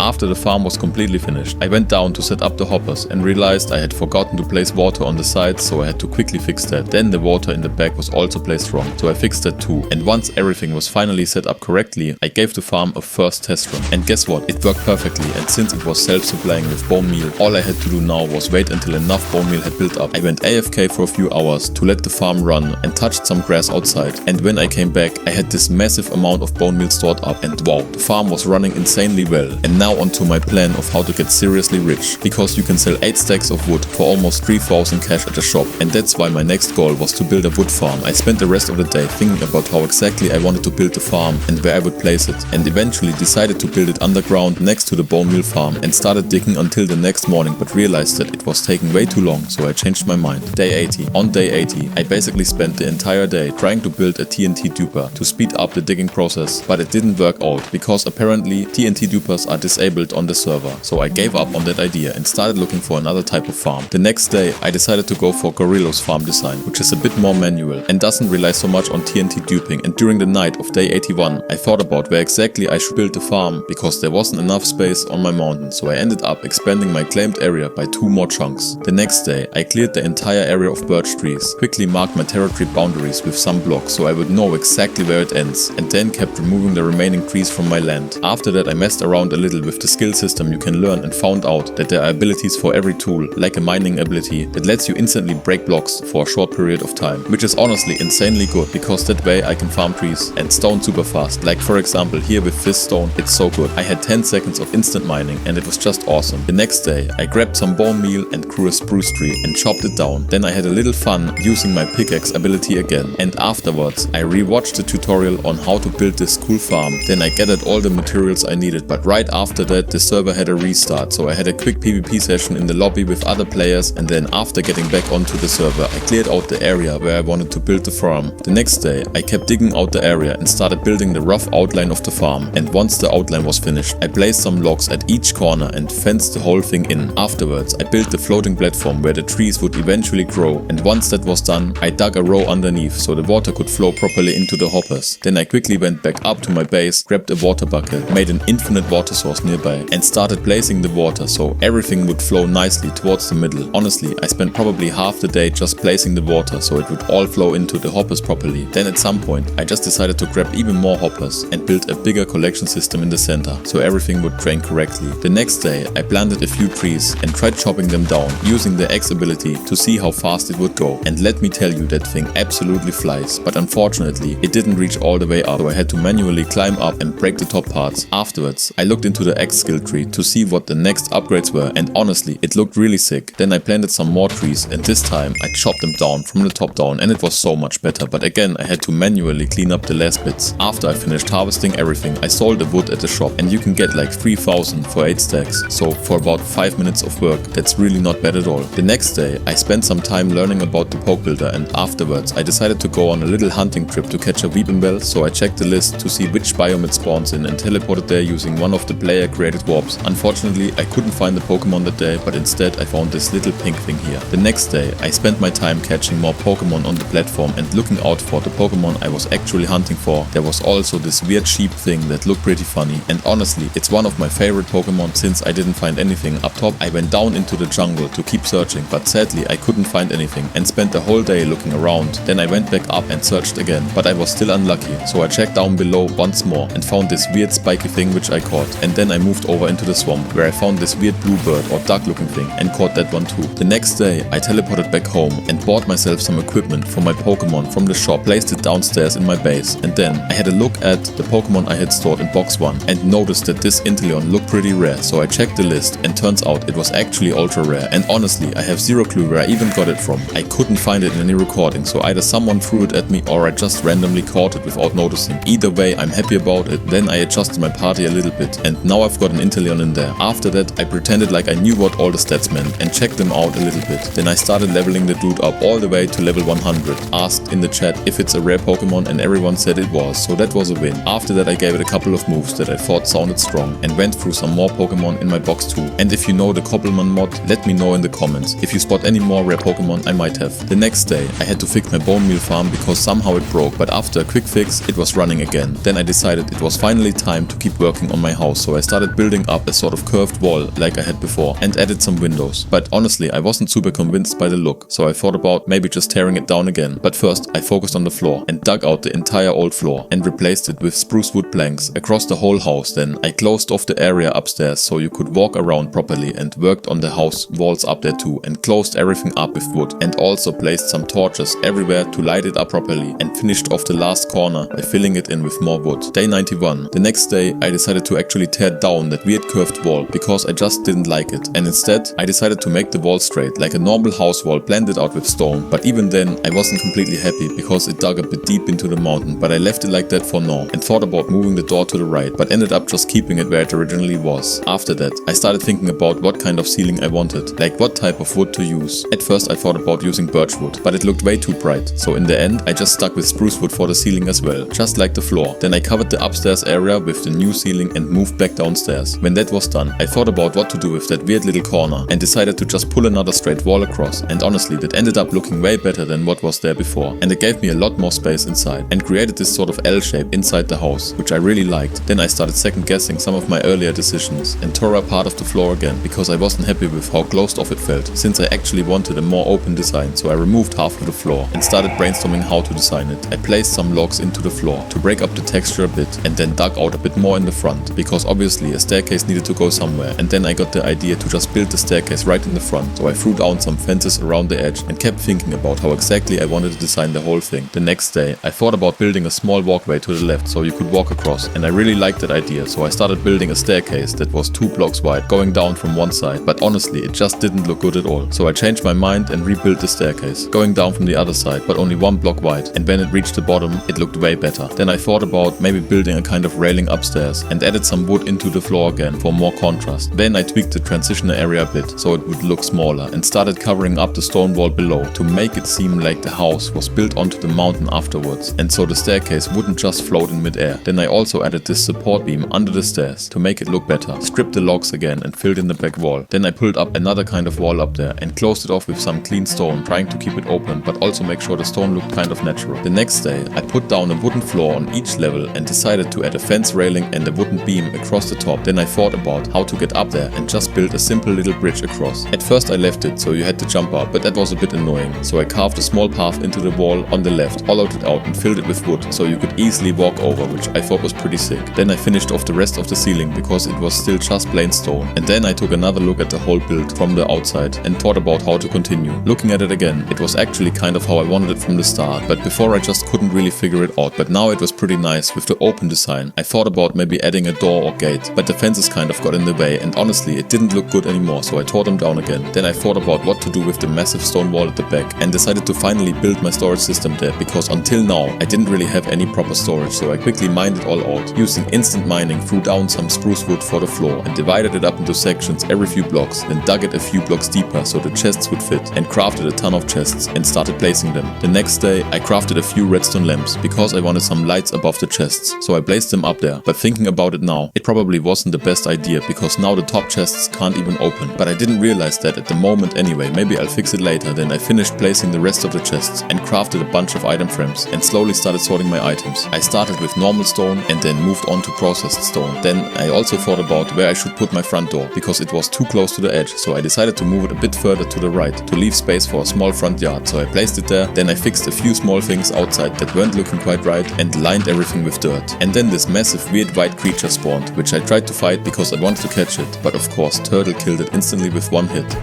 After the farm was completely finished, I went down to set up the hoppers and realized I had forgotten to place water on the sides, so I had to quickly fix that. Then the water in the back was also placed wrong, so I fixed that too. And once everything was finally set up correctly, I gave the farm a first test run. And guess what? It worked perfectly, and since it was self-supplying with bone meal, all I had to do now was wait until enough bone meal had built up. I went AFK for a few hours to let the farm run and touched some grass outside. And when I came back, I had this massive amount of bone meal stored up, and wow, the farm was running insanely well. And now onto my plan of how to get seriously rich, because you can sell 8 stacks of wood for almost 3000 cash at the shop, and that's why my next goal was to build a wood farm. I spent the rest of the day thinking about how exactly I wanted to build the farm and where I would place it, and eventually decided to build it underground next to the bone meal farm, and started digging until the next morning, but realized that it was taking way too long, so I changed my mind. Day 80. On day 80, I basically spent the entire day trying to build a TNT duper to speed up the digging process, but it didn't work out because apparently TNT dupers are disabled on the server, so I gave up on that idea and started looking for another type of farm. The next day I decided to go for Gorillo's farm design, which is a bit more manual and doesn't rely so much on TNT duping, and during the night of day 81 I thought about where exactly I should build the farm because there wasn't enough space on my mountain, so I ended up expanding my claimed area by 2 more chunks. The next day I cleared the entire area of birch trees, quickly marked my territory boundaries with some blocks so I would know exactly where it ends, and then kept removing the remaining trees from my land. After that I messed around a little with the skill system you can learn and found out that there are abilities for every tool, like a mining ability that lets you instantly break blocks for a short period of time, which is honestly insanely good because that way I can farm trees and stone super fast. Like for example here with this stone, it's so good. I had 10 seconds of instant mining and it was just awesome. The next day I grabbed some bone meal and grew a spruce tree and chopped it down. Then I had a little fun using my pickaxe ability again, and afterwards I rewatched the tutorial on how to build this cool farm. Then I gathered all the materials I needed, but right after that the server had a restart, so I had a quick PvP session in the lobby with other players, and then after getting back onto the server I cleared out the area where I wanted to build the farm. The next day I kept digging out the area and started building the rough outline of the farm, and once the outline was finished I placed some logs at each corner and fenced the whole thing in. Afterwards I built the floating platform where the trees would eventually grow, and once that was done I dug a row underneath so the water could flow properly into the hoppers. Then I quickly went back up to my base, grabbed a water bucket, made an infinite water source nearby and started placing the water so everything would flow nicely towards the middle. Honestly, I spent probably half the day just placing the water so it would all flow into the hoppers properly. Then at some point I just decided to grab even more hoppers and build a bigger collection system in the center so everything would drain correctly. The next day I planted a few trees and tried chopping them down using the X ability to see how fast it would go, and let me tell you, that thing absolutely flies, but unfortunately it didn't reach all the way up, so I had to manually climb up and break the top parts. Afterwards I looked into the the X skill tree to see what the next upgrades were, and honestly, it looked really sick. Then I planted some more trees, and this time I chopped them down from the top down, and it was so much better, but again I had to manually clean up the last bits. After I finished harvesting everything, I sold the wood at the shop, and you can get like 3000 for 8 stacks, so for about 5 minutes of work, that's really not bad at all. The next day, I spent some time learning about the poke builder, and afterwards I decided to go on a little hunting trip to catch a weeping bell, so I checked the list to see which biome it spawns in and teleported there using one of the player created warps. Unfortunately, I couldn't find the Pokemon that day, but instead I found this little pink thing here. The next day, I spent my time catching more Pokemon on the platform and looking out for the Pokemon I was actually hunting for. There was also this weird sheep thing that looked pretty funny, and honestly, it's one of my favorite Pokemon since I didn't find anything up top. I went down into the jungle to keep searching, but sadly I couldn't find anything and spent the whole day looking around. Then I went back up and searched again, but I was still unlucky, so I checked down below once more and found this weird spiky thing which I caught, and then I moved over into the swamp where I found this weird blue bird or duck looking thing and caught that one too. The next day I teleported back home and bought myself some equipment for my Pokemon from the shop, placed it downstairs in my base, and then I had a look at the Pokemon I had stored in box 1 and noticed that this Inteleon looked pretty rare, so I checked the list and turns out it was actually ultra rare, and honestly I have zero clue where I even got it from. I couldn't find it in any recording, so either someone threw it at me or I just randomly caught it without noticing. Either way, I'm happy about it. Then I adjusted my party a little bit and now I've got an Inteleon in there. After that I pretended like I knew what all the stats meant and checked them out a little bit. Then I started leveling the dude up all the way to level 100, asked in the chat if it's a rare Pokemon and everyone said it was, so that was a win. After that I gave it a couple of moves that I thought sounded strong and went through some more Pokemon in my box too. And if you know the Cobblemon mod, let me know in the comments if you spot any more rare Pokemon I might have. The next day I had to fix my bone meal farm because somehow it broke, but after a quick fix it was running again. Then I decided it was finally time to keep working on my house, so I started building up a sort of curved wall like I had before and added some windows. But honestly I wasn't super convinced by the look, so I thought about maybe just tearing it down again. But first I focused on the floor and dug out the entire old floor and replaced it with spruce wood planks across the whole house. Then I closed off the area upstairs so you could walk around properly and worked on the house walls up there too, and closed everything up with wood, and also placed some torches everywhere to light it up properly, and finished off the last corner by filling it in with more wood. Day 91. The next day I decided to actually tear down that weird curved wall because I just didn't like it, and instead I decided to make the wall straight like a normal house wall blended out with stone. But even then I wasn't completely happy because it dug a bit deep into the mountain, but I left it like that for now and thought about moving the door to the right, but ended up just keeping it where it originally was. After that I started thinking about what kind of ceiling I wanted, like what type of wood to use. At first I thought about using birch wood, but it looked way too bright, so in the end I just stuck with spruce wood for the ceiling as well, just like the floor. Then I covered the upstairs area with the new ceiling and moved back downstairs. When that was done I thought about what to do with that weird little corner and decided to just pull another straight wall across, and honestly that ended up looking way better than what was there before, and it gave me a lot more space inside and created this sort of L shape inside the house, which I really liked. Then I started second guessing some of my earlier decisions and tore up part of the floor again because I wasn't happy with how closed off it felt, since I actually wanted a more open design, so I removed half of the floor and started brainstorming how to design it. I placed some logs into the floor to break up the texture a bit and then dug out a bit more in the front because obviously a staircase needed to go somewhere, and then I got the idea to just build the staircase right in the front, so I threw down some fences around the edge and kept thinking about how exactly I wanted to design the whole thing. The next day I thought about building a small walkway to the left so you could walk across, and I really liked that idea, so I started building a staircase that was 2 blocks wide going down from one side, but honestly it just didn't look good at all, so I changed my mind and rebuilt the staircase going down from the other side but only 1 block wide, and when it reached the bottom it looked way better. Then I thought about maybe building a kind of railing upstairs and added some wood into the floor again for more contrast. Then I tweaked the transitional area a bit so it would look smaller and started covering up the stone wall below to make it seem like the house was built onto the mountain afterwards, and so the staircase wouldn't just float in midair. Then I also added this support beam under the stairs to make it look better, stripped the logs again and filled in the back wall. Then I pulled up another kind of wall up there and closed it off with some clean stone, trying to keep it open but also make sure the stone looked kind of natural. The next day I put down a wooden floor on each level and decided to add a fence railing and a wooden beam across the top. Then I thought about how to get up there and just built a simple little bridge across. At first I left it so you had to jump up, but that was a bit annoying, so I carved a small path into the wall on the left, hollowed it out and filled it with wood so you could easily walk over, which I thought was pretty sick. Then I finished off the rest of the ceiling because it was still just plain stone, and then I took another look at the whole build from the outside and thought about how to continue. Looking at it again, it was actually kind of how I wanted it from the start, but before I just couldn't really figure it out, but now it was pretty nice with the open design. I thought about maybe adding a door or gate it. But the fences kind of got in the way, and honestly it didn't look good anymore, so I tore them down again. Then I thought about what to do with the massive stone wall at the back and decided to finally build my storage system there, because until now I didn't really have any proper storage, so I quickly mined it all out. Using instant mining, threw down some spruce wood for the floor and divided it up into sections every few blocks, then dug it a few blocks deeper so the chests would fit, and crafted a ton of chests and started placing them. The next day I crafted a few redstone lamps because I wanted some lights above the chests, so I placed them up there. But thinking about it now, it probably wasn't the best idea, because now the top chests can't even open. But I didn't realize that at the moment anyway, maybe I'll fix it later. Then I finished placing the rest of the chests and crafted a bunch of item frames and slowly started sorting my items. I started with normal stone and then moved on to processed stone. Then I also thought about where I should put my front door, because it was too close to the edge, so I decided to move it a bit further to the right to leave space for a small front yard. So I placed it there. Then I fixed a few small things outside that weren't looking quite right and lined everything with dirt. And then this massive weird white creature spawned, which I tried to fight because I wanted to catch it, but of course Turtle killed it instantly with one hit.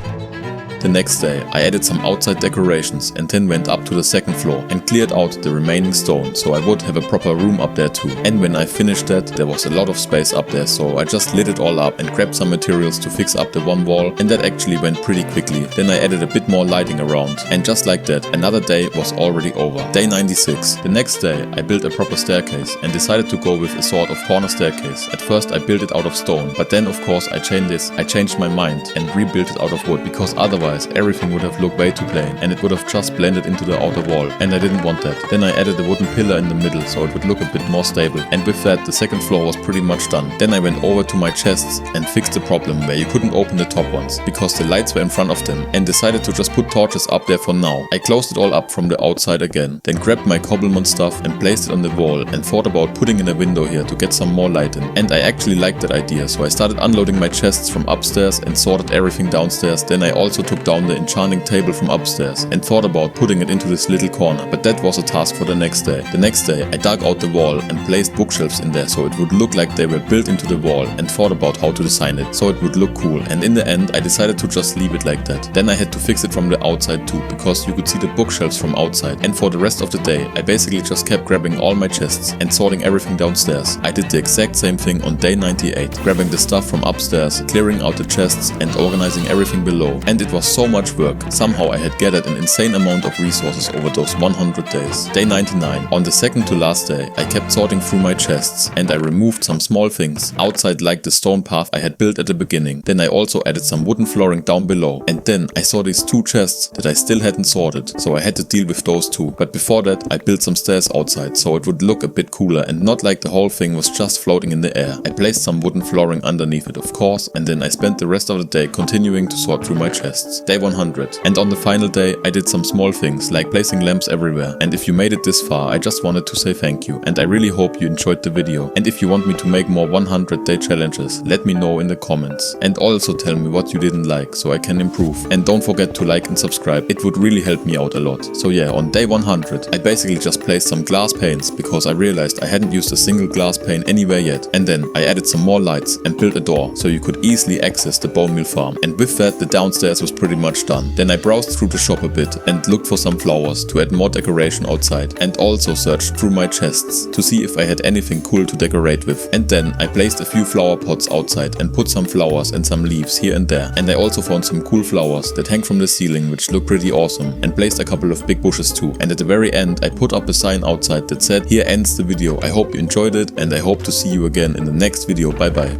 The next day I added some outside decorations and then went up to the second floor and cleared out the remaining stone, so I would have a proper room up there too. And when I finished that, there was a lot of space up there, so I just lit it all up and grabbed some materials to fix up the one wall, and that actually went pretty quickly. Then I added a bit more lighting around, and just like that, another day was already over. Day 96. The next day I built a proper staircase and decided to go with a sort of corner staircase. At first I built it out of stone, but then of course I changed my mind and rebuilt it out of wood, because otherwise everything would have looked way too plain and it would have just blended into the outer wall, and I didn't want that. Then I added a wooden pillar in the middle so it would look a bit more stable, and with that the second floor was pretty much done. Then I went over to my chests and fixed the problem where you couldn't open the top ones because the lights were in front of them, and decided to just put torches up there for now. I closed it all up from the outside again, then grabbed my Cobblemon stuff and placed it on the wall and thought about putting in a window here to get some more light in, and I actually liked that idea, so I started unloading my chests from upstairs and sorted everything downstairs. Then I also took down the enchanting table from upstairs and thought about putting it into this little corner, but that was a task for the next day. The next day I dug out the wall and placed bookshelves in there so it would look like they were built into the wall, and thought about how to design it so it would look cool, and in the end I decided to just leave it like that. Then I had to fix it from the outside too, because you could see the bookshelves from outside, and for the rest of the day I basically just kept grabbing all my chests and sorting everything downstairs. I did the exact same thing on day 98, grabbing the stuff from upstairs, clearing out the chests and organizing everything below, and it was so much work. Somehow I had gathered an insane amount of resources over those 100 days. Day 99. On the second to last day I kept sorting through my chests and I removed some small things outside, like the stone path I had built at the beginning. Then I also added some wooden flooring down below, and then I saw these two chests that I still hadn't sorted, so I had to deal with those too. But before that I built some stairs outside so it would look a bit cooler and not like the whole thing was just floating in the air. I placed some wooden flooring underneath it of course, and then I spent the rest of the day continuing to sort through my chests. Day 100. And on the final day I did some small things like placing lamps everywhere, and if you made it this far I just wanted to say thank you, and I really hope you enjoyed the video. And if you want me to make more 100-day challenges, let me know in the comments, and also tell me what you didn't like so I can improve. And don't forget to like and subscribe, it would really help me out a lot. So yeah, on day 100 I basically just placed some glass panes because I realized I hadn't used a single glass pane anywhere yet, and then I added some more lights and built a door so you could easily access the bone meal farm, and with that the downstairs was pretty much done. Then I browsed through the shop a bit and looked for some flowers to add more decoration outside, and also searched through my chests to see if I had anything cool to decorate with. And then I placed a few flower pots outside and put some flowers and some leaves here and there, and I also found some cool flowers that hang from the ceiling which look pretty awesome, and placed a couple of big bushes too. And at the very end I put up a sign outside that said, "Here ends the video. I hope you enjoyed it and I hope to see you again in the next video. Bye bye."